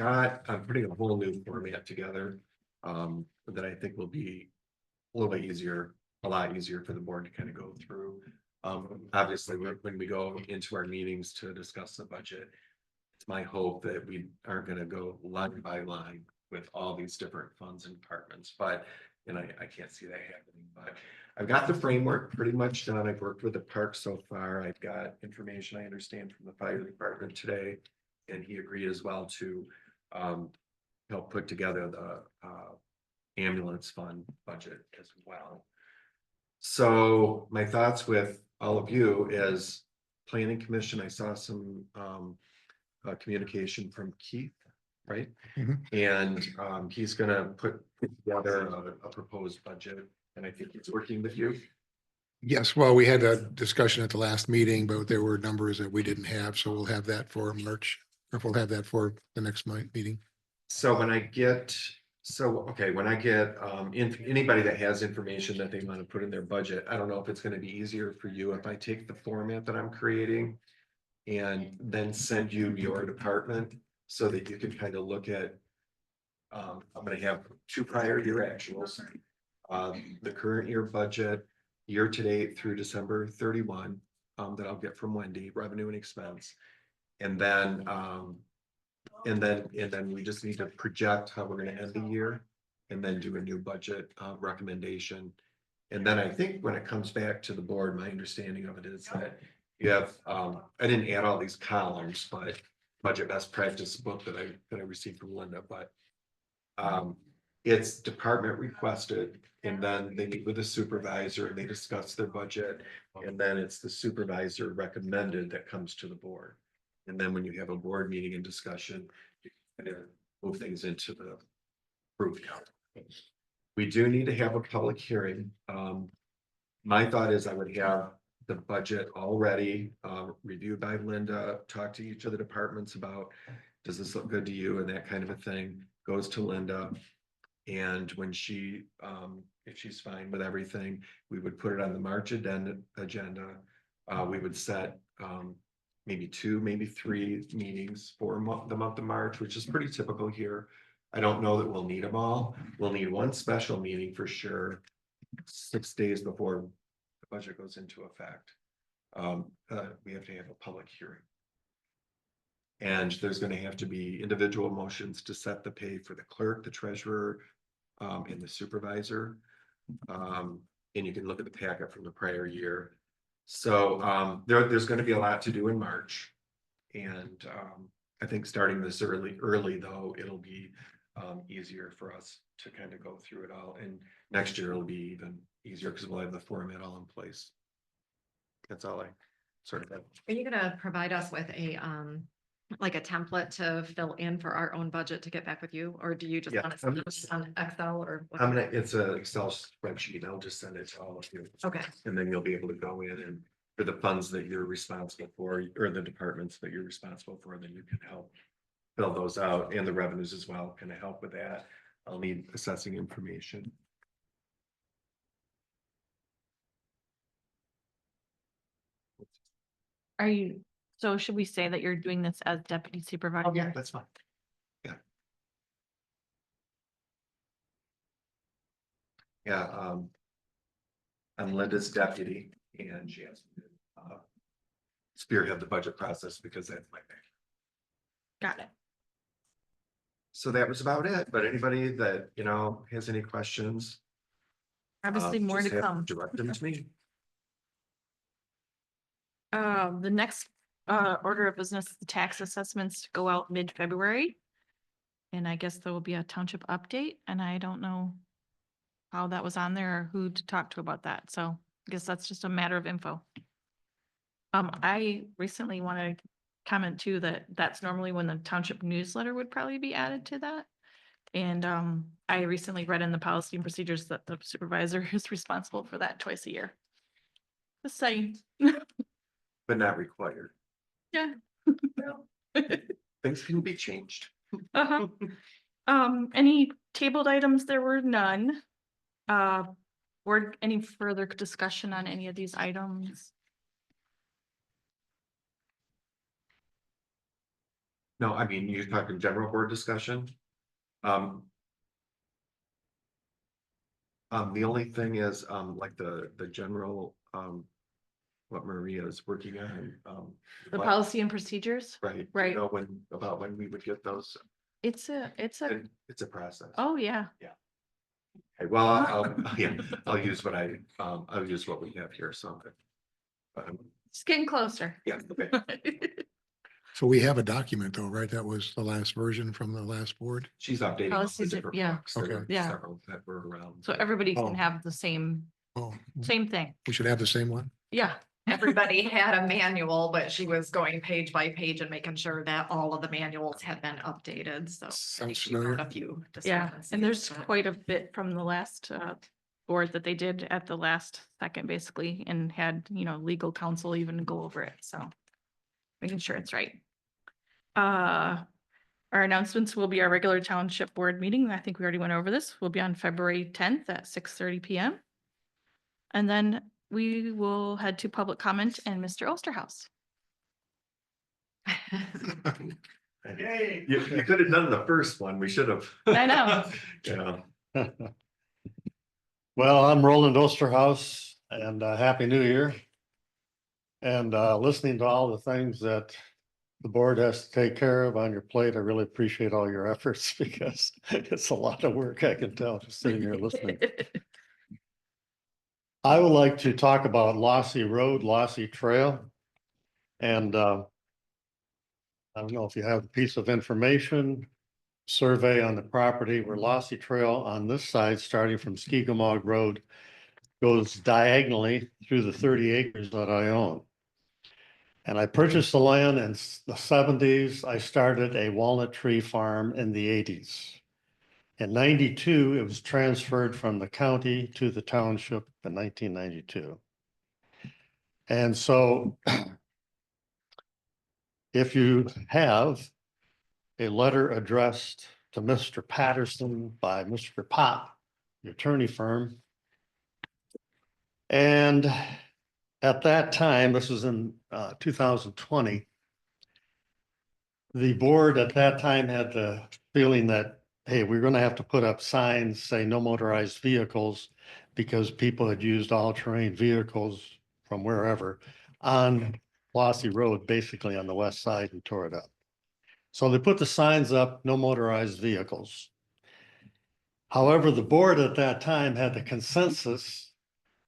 putting a whole new format together that I think will be a little bit easier, a lot easier for the board to kind of go through. Obviously, when we go into our meetings to discuss the budget, it's my hope that we aren't going to go line by line with all these different funds and departments, but and I can't see that happening, but I've got the framework pretty much done. I've worked with the park so far. I've got information I understand from the fire department today, and he agreed as well to help put together the ambulance fund budget as well. So my thoughts with all of you is planning commission. I saw some communication from Keith, right? Mhm. And he's gonna put together a proposed budget, and I think he's working with you. Yes, well, we had a discussion at the last meeting, but there were numbers that we didn't have, so we'll have that for March. Or we'll have that for the next meeting. So when I get, anybody that has information that they want to put in their budget, I don't know if it's gonna be easier for you if I take the format that I'm creating and then send you your department so that you can kind of look at. I'm gonna have 2 prior year actuals. The current year budget, year to date through December 31, that I'll get from Wendy, revenue and expense. And then we just need to project how we're gonna end the year and then do a new budget recommendation. And then I think when it comes back to the board, my understanding of it is that you have, I didn't add all these columns, but budget best practice book that I received from Linda, but it's department requested, and then they meet with the supervisor and they discuss their budget. And then it's the supervisor recommended that comes to the board. And then when you have a board meeting and discussion, you kind of move things into the approved count. We do need to have a public hearing. My thought is I would have the budget already reviewed by Linda, talk to each of the departments about does this look good to you, and that kind of a thing, goes to Linda. And when she, if she's fine with everything, we would put it on the March agenda. We would set, maybe 2, maybe 3 meetings for the month of March, which is pretty typical here. I don't know that we'll need them all. We'll need one special meeting for sure, 6 days before the budget goes into effect. We have to have a public hearing. And there's going to have to be individual motions to set the pay for the clerk, the treasurer, and the supervisor. And you can look at the packet from the prior year. So there's going to be a lot to do in March. And I think starting this early though, it'll be easier for us to kind of go through it all. And next year it'll be even easier because we'll have the format all in place. That's all I sort of have. Are you gonna provide us with a, like a template to fill in for our own budget to get back with you? Or do you just Yeah, want to I'm send us on Excel or? what? It's an Excel spreadsheet. I'll just send it to all of you. Okay, And then you'll be able to go in and for the funds that you're responsible for, or the departments that you're responsible for, then you can help fill those out, and the revenues as well. Can I help with that? I'll need assessing information. Are you, so should we say that you're doing this as deputy supervisor? Oh, yeah, that's fine. Yeah. Yeah, I'm Linda's deputy, and she has to spearhead the budget process because that's my thing. Got it. So that was about it, but anybody that, has any questions? Obviously more just to have come. Direct them to me. The next order of business, the tax assessments go out mid-February. And I guess there will be a township update, and I don't know how that was on there or who to talk to about that. So I guess that's just a matter of info. I recently want to comment too that that's normally when the township newsletter would probably be added to that. And I recently read in the policy and procedures that the supervisor is responsible for that twice a year. Just saying. But not required. Yeah. Things can be changed. Uh-huh. Any tabled items? There were none. Or any further discussion on any of these items? No, I mean, you're talking general board discussion. The only thing is, like the general, what Maria is working on, The what- policy and procedures? right? Right. You know, about when we would get those, It's a, it's a process. oh, yeah. Okay, well, I'll use I'll use what we have here, so. It's getting closer. Yeah, okay. So we have a document though, right? That was the last version from the last board. She's updating. all the Policies, different yeah. books. There Okay. were Yeah. several that were around. So everybody Oh. can have the same Oh, thing. we should have the same one. Yeah. everybody had a manual, but she was going page by page and making sure that all of the manuals had been updated, so. I think Sounds she wrote familiar. A few. Yeah, discrepancies, and there's but- quite a bit from the last board that they did at the last second, basically, and had, legal counsel even go over it, so. Making sure it's right. Our announcements will be our regular township board meeting. I think we already went over this. Will be on February 10th at 6:30 PM. And then we will head to public comment and Mr. Osterhaus. Yay. You could have done the first one. We should have. I know. Yeah. Well, I'm Roland Osterhaus and Happy New Year. And listening to all the things that the board has to take care of on your plate, I really appreciate all your efforts because it's a lot of work, I can tell, just sitting here listening. I would like to talk about Lossy Road, Lossy Trail. And I don't know if you have a piece of information, survey on the property where Lossy Trail on this side, starting from Skeegamog Road, goes diagonally through the 30 acres that I own. And I purchased the land in the 70s. I started a walnut tree farm in the 80s. In 92, it was transferred from the county to the township in 1992. And so if you have a letter addressed to Mr. Patterson by Mr. Pop, the attorney firm. And at that time, this was in 2020, the board at that time had the feeling that, hey, we're going to have to put up signs, say no motorized vehicles, because people had used all-terrain vehicles from wherever on Lossy Road, basically on the west side, and tore it up. So they put the signs up, no motorized vehicles. However, the board at that time had the consensus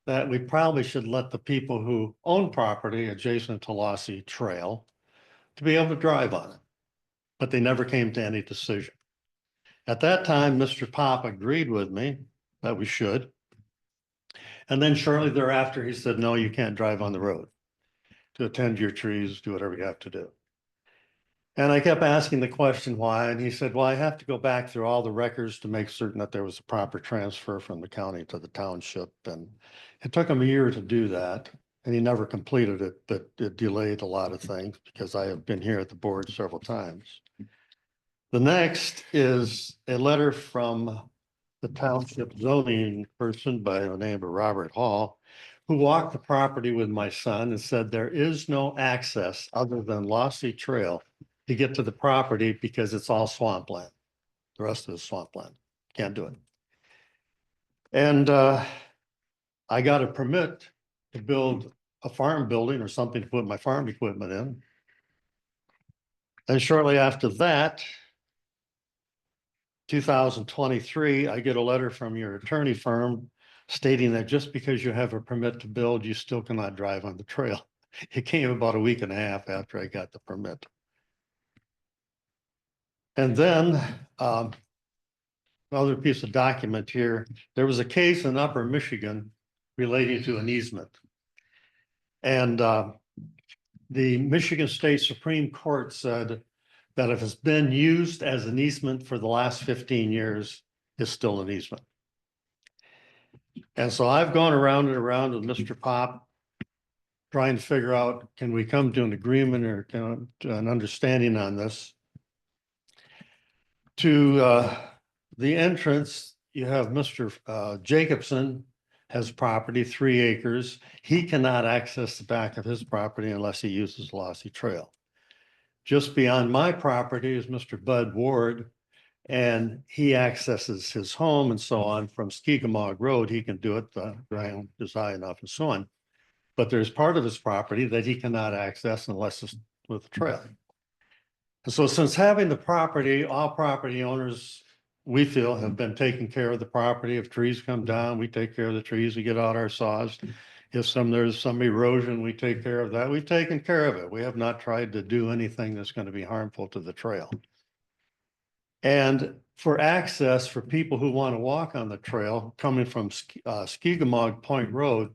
that we probably should let the people who own property adjacent to Lossy Trail to be able to drive on it. But they never came to any decision. At that time, Mr. Pop agreed with me that we should. And then shortly thereafter, he said, no, you can't drive on the road. To attend to your trees, do whatever you have to do. And I kept asking the question why, and he said, well, I have to go back through all the records to make certain that there was a proper transfer from the county to the township. And it took him a year to do that. And he never completed it, but it delayed a lot of things because I have been here at the board several times. The next is a letter from the township zoning person by the name of Robert Hall, who walked the property with my son and said there is no access other than Lossy Trail to get to the property because it's all swampland. The rest of it is swampland. Can't do it. And I got a permit to build a farm building or something to put my farm equipment in. And shortly after that, 2023, I get a letter from your attorney firm stating that just because you have a permit to build, you still cannot drive on the trail. It came about a week and a half after I got the permit. And then another piece of document here, there was a case in Upper Michigan relating to an easement. And the Michigan State Supreme Court said that if it's been used as an easement for the last 15 years, it's still an easement. And so I've gone around and around with Mr. Pop, trying to figure out, can we come to an agreement or to an understanding on this? To the entrance, you have Mr. Jacobson has property, 3 acres. He cannot access the back of his property unless he uses Lossy Trail. Just beyond my property is Mr. Bud Ward, and he accesses his home and so on from Skeegamog Road. He can do it, the ground is high enough and so on. But there's part of his property that he cannot access unless it's with a trail. And so since having the property, all property owners, we feel, have been taking care of the property. If trees come down, we take care of the trees, we get out our saws. If there's some erosion, we take care of that. We've taken care of it. We have not tried to do anything that's going to be harmful to the trail. And for access for people who want to walk on the trail coming from Skeegamog Point Road,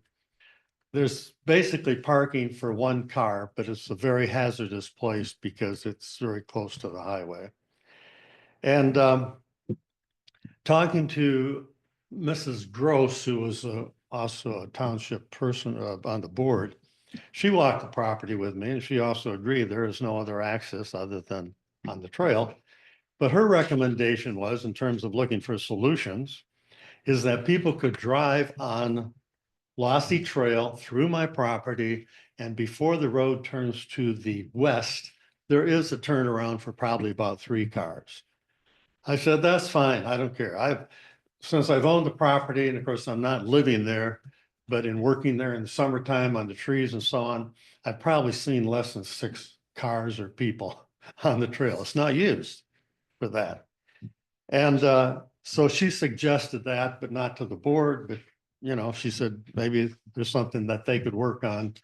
there's basically parking for 1 car, but it's a very hazardous place because it's very close to the highway. And talking to Mrs. Gross, who was also a township person on the board, she walked the property with me and she also agreed there is no other access other than on the trail. But her recommendation was, in terms of looking for solutions, is that people could drive on Lossy Trail through my property, and before the road turns to the west, there is a turnaround for probably about 3 cars. I said, that's fine. I don't care. Since I've owned the property, and of course I'm not living there, but in working there in the summertime on the trees and so on, I've probably seen less than 6 cars or people on the trail. It's not used for that. And so she suggested that, but not to the board, but she said, maybe there's something that they could work on.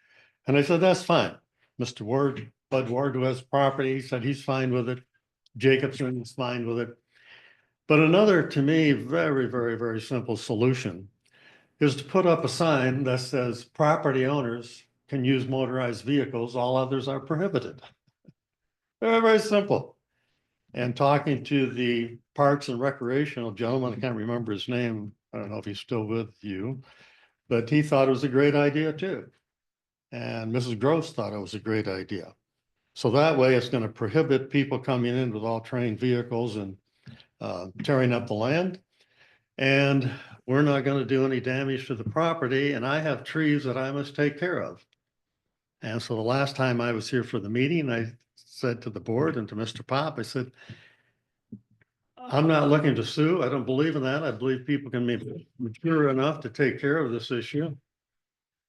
And I said, that's fine. Mr. Ward, Bud Ward, who has property, he said he's fine with it. Jacobson is fine with it. But another, to me, very, very, very simple solution is to put up a sign that says property owners can use motorized vehicles, all others are prohibited. Very, very simple. And talking to the Parks and Recreational gentleman, I can't remember his name. I don't know if he's still with you, but he thought it was a great idea too. And Mrs. Gross thought it was a great idea. So that way it's going to prohibit people coming in with all terrain vehicles and tearing up the land. And we're not going to do any damage to the property, and I have trees that I must take care of. And so the last time I was here for the meeting, I said to the board and to Mr. Pop, I said, I'm not looking to sue. I don't believe in that. I believe people can be mature enough to take care of this issue.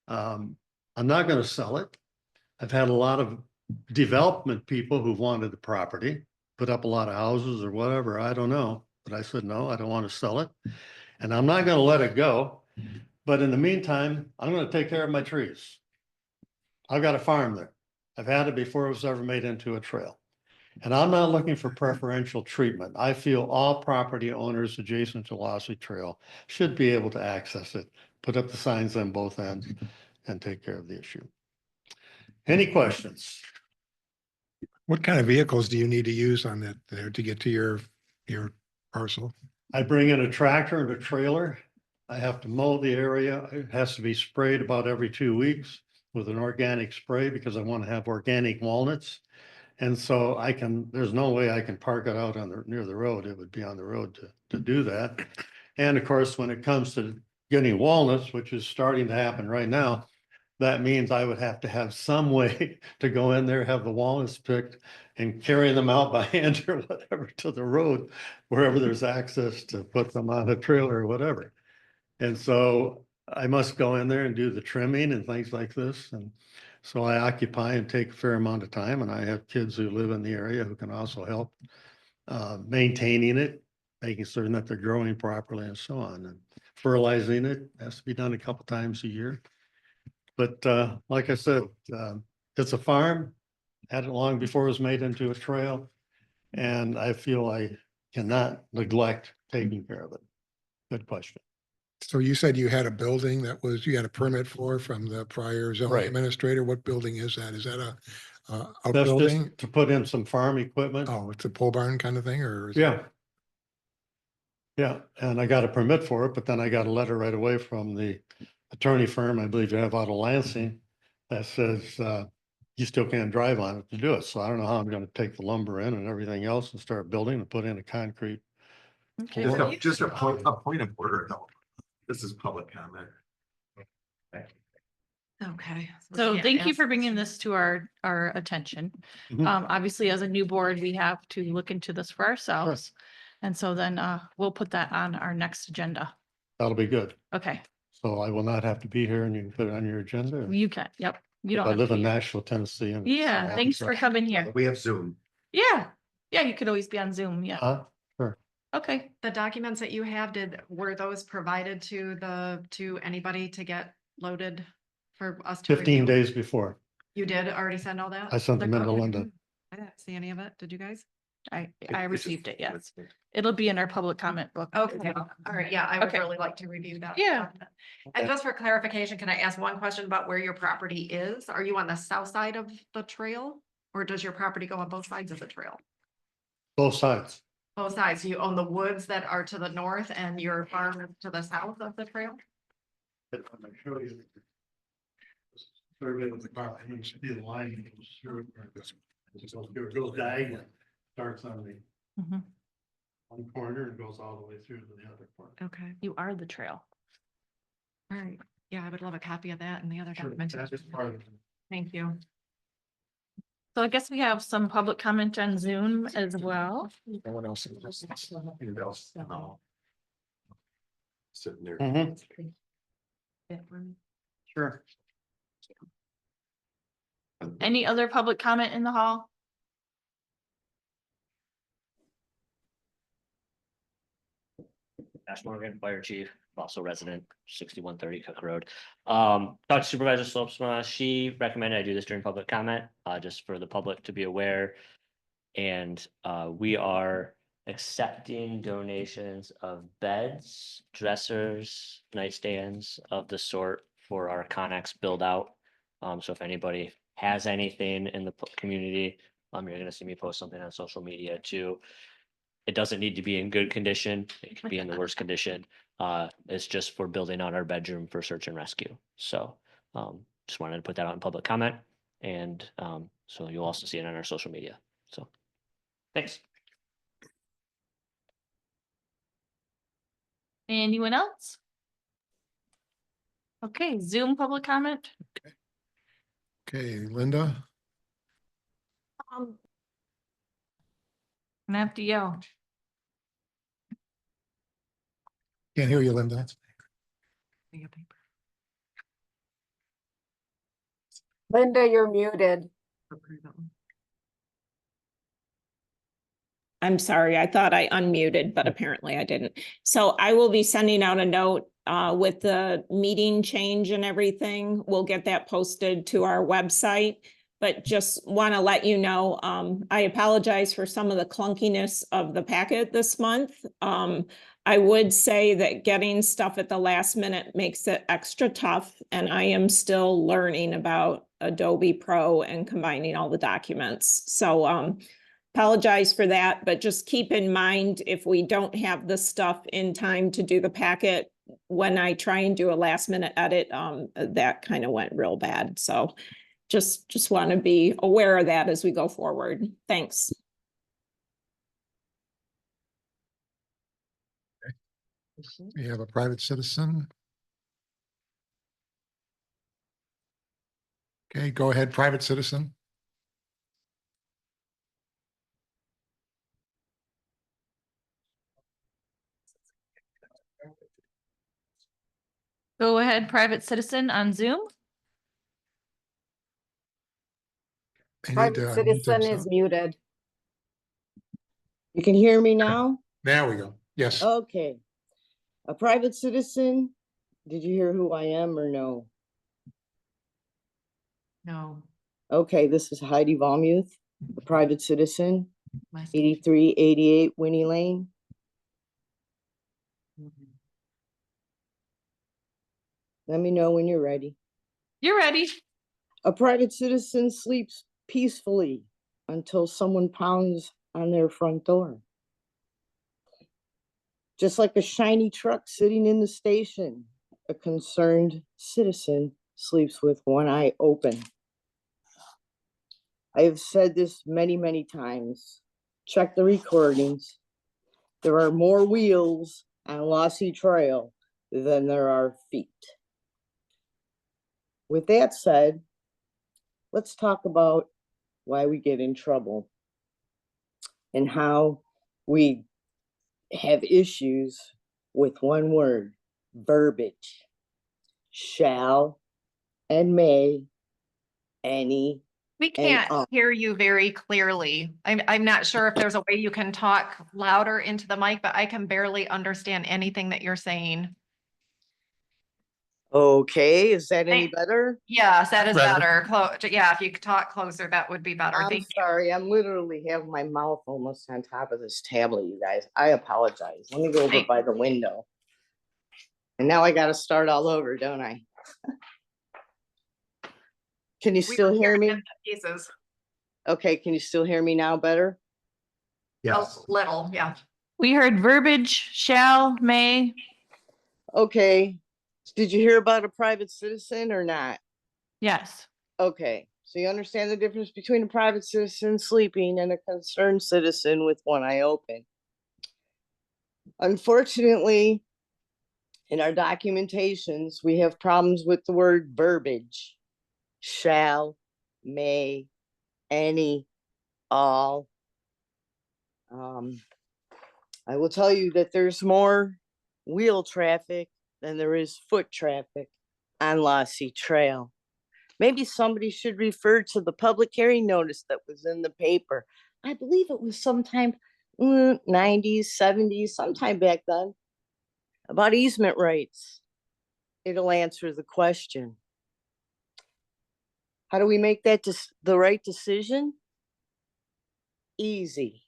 I'm not going to sell it. I've had a lot of development people who wanted the property, put up a lot of houses or whatever, I don't know. But I said, no, I don't want to sell it. And I'm not going to let it go. But in the meantime, I'm going to take care of my trees. I've got a farm there. I've had it before it was ever made into a trail. And I'm not looking for preferential treatment. I feel all property owners adjacent to Lossy Trail should be able to access it, put up the signs on both ends and take care of the issue. Any questions? What kind of vehicles do you need to use on that there to get to your parcel? I bring in a tractor and a trailer. I have to mow the area. It has to be sprayed about every 2 weeks with an organic spray because I want to have organic walnuts. And so there's no way I can park it out near the road. It would be on the road to do that. And of course, when it comes to getting walnuts, which is starting to happen right now, that means I would have to have some way to go in there, have the walnuts picked and carry them out by hand or whatever to the road, wherever there's access to put them on a trailer or whatever. And so I must go in there and do the trimming and things like this. And so I occupy and take a fair amount of time, and I have kids who live in the area who can also help maintaining it, making certain that they're growing properly and so on. And fertilizing it has to be done a couple times a year. But like I said, it's a farm, had it long before it was made into a trail. And I feel I cannot neglect taking care of it. Good question. So you said you had a building you had a permit for from the prior zoning Right. administrator. What building is that? Is that a That's outbuilding? just to put in some farm equipment. Oh, it's a pole barn kind of thing, or? Yeah. Yeah, and I got a permit for it, but then I got a letter right away from the attorney firm, I believe you have out of Lansing, that says you still can't drive on it to do it. So I don't know how I'm gonna take the lumber in and everything else and start building and put in a concrete. Okay. Just so a, you- just a point of order though. This is public comment. Okay. So yeah, thank you ask for bringing you- this to our attention. Mhm. Obviously, as a new board, we have to look into this for ourselves. And so then we'll put that on our next agenda. That'll be good. Okay, So I will not have to be here and you can put it on your agenda. you can, yep. You don't I have live to in be- Nashville, Tennessee. and Yeah, thanks for coming here. We have Zoom. Yeah, yeah, you could always be on Zoom, yeah. Sure. Okay, The documents that you have, were those provided to anybody to get loaded for us to? 15 review? days before. You did already send all that? I sent them into Okay. Linda. I didn't see any of it. Did you guys? I It's received it, yes. it's- It'll be in our public comment book. Okay, all right, yeah, I would Okay. really like to review that. Yeah. And just for clarification, can I ask one question about where your property is? Are you on the south side of the trail? Or does your property go on both sides of the trail? Both sides. Both sides. You own the woods that are to the north and your farm is to the south of the trail? If I may show you. Survey of the property, you can see the line goes through. It goes diagonal, starts on the Mhm. one corner and goes all the way through to the other corner. Okay, You are the trail. all right. Yeah, I would love a copy of that and the other Sure, documents. that is part of it. Thank you. So I guess we have some public comment on Zoom as well. No one else. Anybody else? No. Sitting there. Mhm, Sure. Any other public comment in the hall? Ash Morgan, Fire Chief, also resident, 6130 Cook Road. Talked to Supervisor Slopsma, she recommended I do this during public comment, just for the public to be aware. And we are accepting donations of beds, dressers, nightstands of the sort for our Connex build out. So if anybody has anything in the community, you're gonna see me post something on social media too. It doesn't need to be in good condition. It can be in the worst condition. It's just for building out our bedroom for search and rescue. So just wanted to put that out in public comment. And So you'll also see it on our social media. So, thanks. Anyone else? Okay, Zoom public comment. Okay, Linda, Um, I have to yell. can't hear you, Linda. Linda, you're muted. I'm sorry, I thought I unmuted, but apparently I didn't. So I will be sending out a note with the meeting change and everything. We'll get that posted to our website. But just want to let you know, I apologize for some of the clunkiness of the packet this month. I would say that getting stuff at the last minute makes it extra tough, and I am still learning about Adobe Pro and combining all the documents. So apologize for that, but just keep in mind, if we don't have the stuff in time to do the packet, when I try and do a last minute edit, that kind of went real bad. So just want to be aware of that as we go forward. Thanks. We have a private citizen. Okay, go ahead, private citizen. Go ahead, private citizen on Zoom. They need Private to unmute citizen is themselves. muted. You can hear me now? There we go. Yes. Okay. A private citizen, did you hear who I am or no? No. Okay, this is Heidi Volmuth, a private citizen, my- 8388 Winnie Lane. Let me know when you're ready. You're ready. A private citizen sleeps peacefully until someone pounds on their front door. Just like a shiny truck sitting in the station, a concerned citizen sleeps with one eye open. I have said this many, many times. Check the recordings. There are more wheels on Lossy Trail than there are feet. With that said, let's talk about why we get in trouble and how we have issues with one word, verbiage. Shall and may, any. We can't hear you very clearly. I'm not sure if there's a way you can talk louder into the mic, but I can barely understand anything that you're saying. Okay, is that any better? Yes, that is Better. better. Yeah, if you could talk closer, that would be better. I'm Thank you. sorry, I'm literally have my mouth almost on top of this tablet, you guys. I apologize. Let me go over by the window. And now I gotta start all over, don't I? Can you We still were hear hearing me? bits and Pieces, Okay, can you still hear me now better? a Yes. little, yeah. We heard verbiage, shall, may. Okay, did you hear about a private citizen or not? Yes. Okay, so you understand the difference between a private citizen sleeping and a concerned citizen with one eye open. Unfortunately, in our documentations, we have problems with the word verbiage. Shall, may, any, all. I will tell you that there's more wheel traffic than there is foot traffic on Lossy Trail. Maybe somebody should refer to the public hearing notice that was in the paper. I believe it was sometime 90s, 70s, sometime back then, about easement rights. It'll answer the question. How do we make that the right decision? Easy.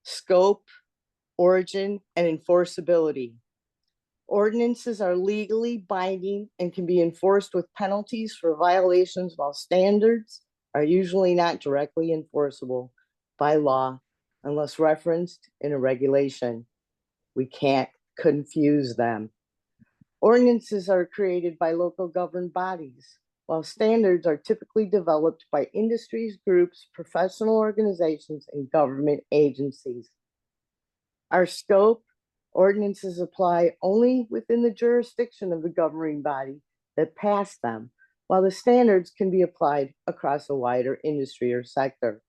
Scope, origin, and enforceability. Ordinances are legally binding and can be enforced with penalties for violations, while standards are usually not directly enforceable by law unless referenced in a regulation. We can't confuse them. Ordinances are created by local governed bodies, while standards are typically developed by industries, groups, professional organizations, and government agencies. Our scope, ordinances apply only within the jurisdiction of the governing body that passed them, while the standards can be applied across a wider industry or sector.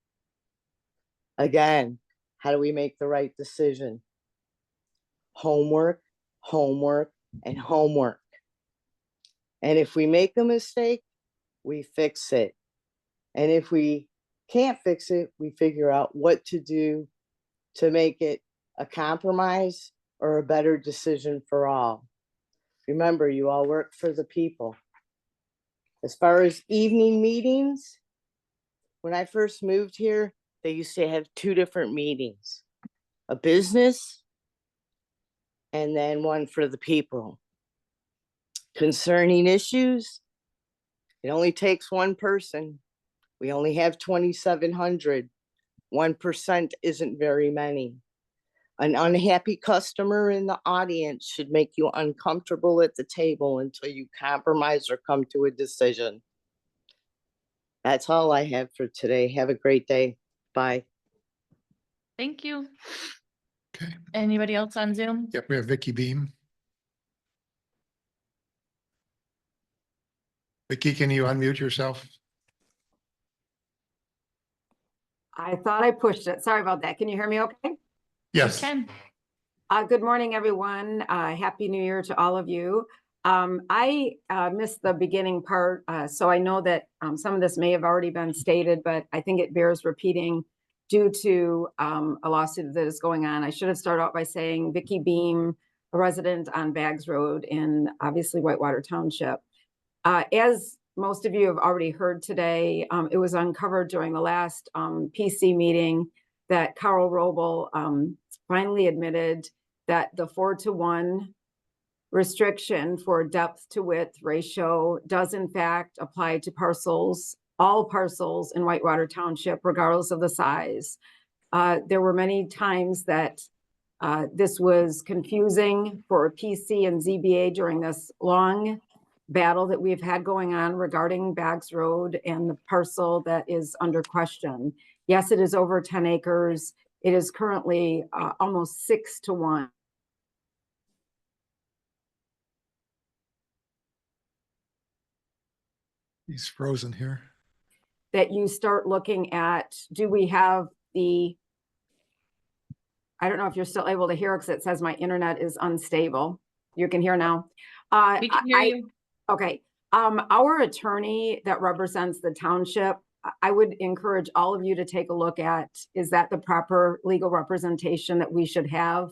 Again, how do we make the right decision? Homework, homework, and homework. And if we make a mistake, we fix it. And if we can't fix it, we figure out what to do to make it a compromise or a better decision for all. Remember, you all work for the people. As far as evening meetings, when I first moved here, they used to have 2 different meetings, a business and then one for the people. Concerning issues, it only takes one person. We only have 2,700. 1% isn't very many. An unhappy customer in the audience should make you uncomfortable at the table until you compromise or come to a decision. That's all I have for today. Have a great day. Bye. Thank you. Okay. Anybody else on Zoom? Yep, we have Vicky Beam. Vicky, can you unmute yourself? I thought I pushed it. Sorry about that. Can you hear me okay? Yes. Ken? Good morning, everyone. Happy New Year to all of you. I missed the beginning part, so I know that some of this may have already been stated, but I think it bears repeating due to a lawsuit that is going on. I should have started out by saying Vicky Beam, a resident on Baggs Road in obviously Whitewater Township. As most of you have already heard today, it was uncovered during the last PC meeting that Carl Robel finally admitted that the 4-to-1 restriction for depth to width ratio does in fact apply to parcels, all parcels in Whitewater Township, regardless of the size. There were many times that this was confusing for PC and ZBA during this long battle that we've had going on regarding Baggs Road and the parcel that is under question. Yes, it is over 10 acres. It is currently almost 6-to-1. He's frozen here. That you start looking at, do we have the, I don't know if you're still able to hear because it says my internet is unstable. You can hear now. We can hear you. Okay. Our attorney that represents the township, I would encourage all of you to take a look at, is that the proper legal representation that we should have,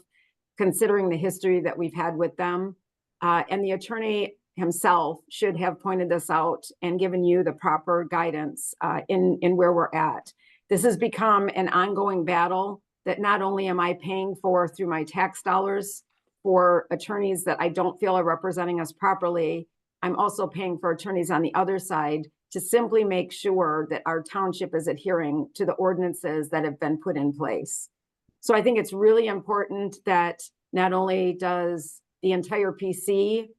considering the history that we've had with them? And the attorney himself should have pointed this out and given you the proper guidance in where we're at. This has become an ongoing battle that not only am I paying for through my tax dollars for attorneys that I don't feel are representing us properly, I'm also paying for attorneys on the other side to simply make sure that our township is adhering to the ordinances that have been put in place. So I think it's really important that not only does the entire PC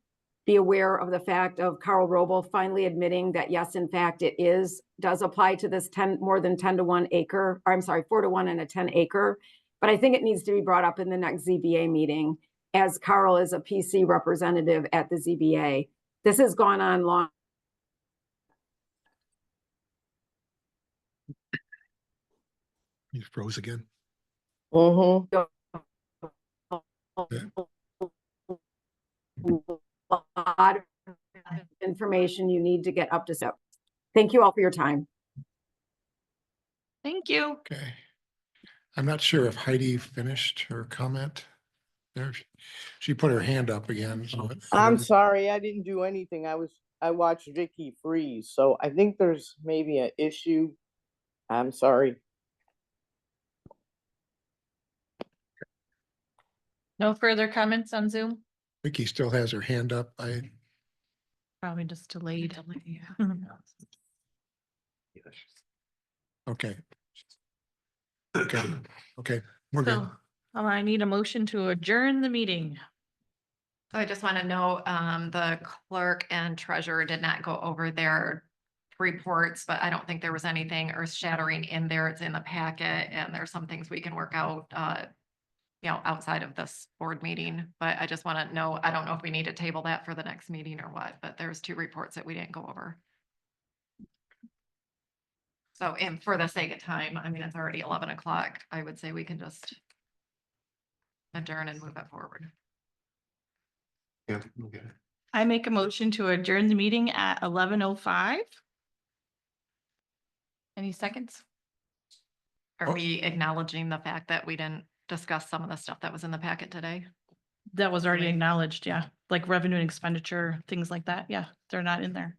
be aware of the fact of Carl Robel finally admitting that yes, in fact, it does apply to this 10, more than 10-to-1 acre, or I'm sorry, 4-to-1 and a 10 acre. But I think it needs to be brought up in the next ZBA meeting, as Carl is a PC representative at the ZBA. This has gone on long. He froze again. Mm-hmm. Lot of information you need to get up to step. Thank you all for your time. Thank you. Okay. I'm not sure if Heidi finished her comment there. She put her hand up again. So I'm sorry, I didn't do anything. I watched Vicky freeze, so I think there's maybe an issue. I'm sorry. No further comments on Zoom? Vicky still has her hand up. Probably just delayed. Okay. Okay, we're good. So I need a motion to adjourn the meeting. I just want to know, the clerk and treasurer did not go over their reports, but I don't think there was anything earth shattering in there. It's in the packet and there's some things we can work out, outside of this board meeting. But I just want to know, I don't know if we need to table that for the next meeting or what, but there's 2 reports that we didn't go over. So, and for the sake of time, I mean, it's already 11 o'clock. I would say we can just adjourn and move it forward. Yeah, okay. I make a motion to adjourn the meeting at 11:05. Any seconds? Are we acknowledging the fact that we didn't discuss some of the stuff that was in the packet today? That was already acknowledged, yeah, like revenue and expenditure, things like that, yeah, they're not in there.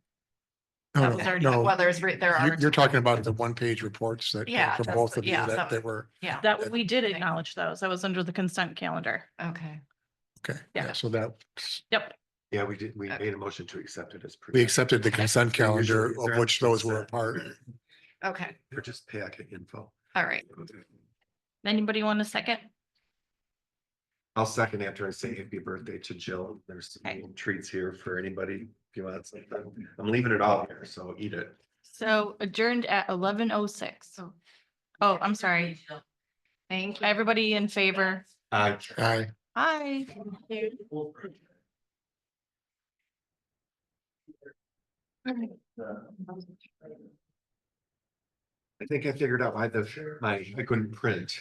No, That no, was already- no. Well, there are. You're talking about the one-page reports that came Yeah, from that's both the- of you yeah, that that they was- were, Yeah, That, we did acknowledge those, that was under the consent calendar. okay. okay, Yeah. yeah, so that Yep, Yeah, we did, we Okay. made a motion to accept it as. we presented. accepted the consent So usually calendar is there of which those were a consent? part. Okay, They're just packet info. all right. anybody want a second? I'll second after I say happy birthday to Jill. There's some Okay. little treats here for anybody if you want something. I'm leaving it out here, so eat it. So adjourned at 11:06. Oh, I'm sorry. Thank you. Everybody in favor? Aye. Aye. Aye. I think I figured out why I couldn't print.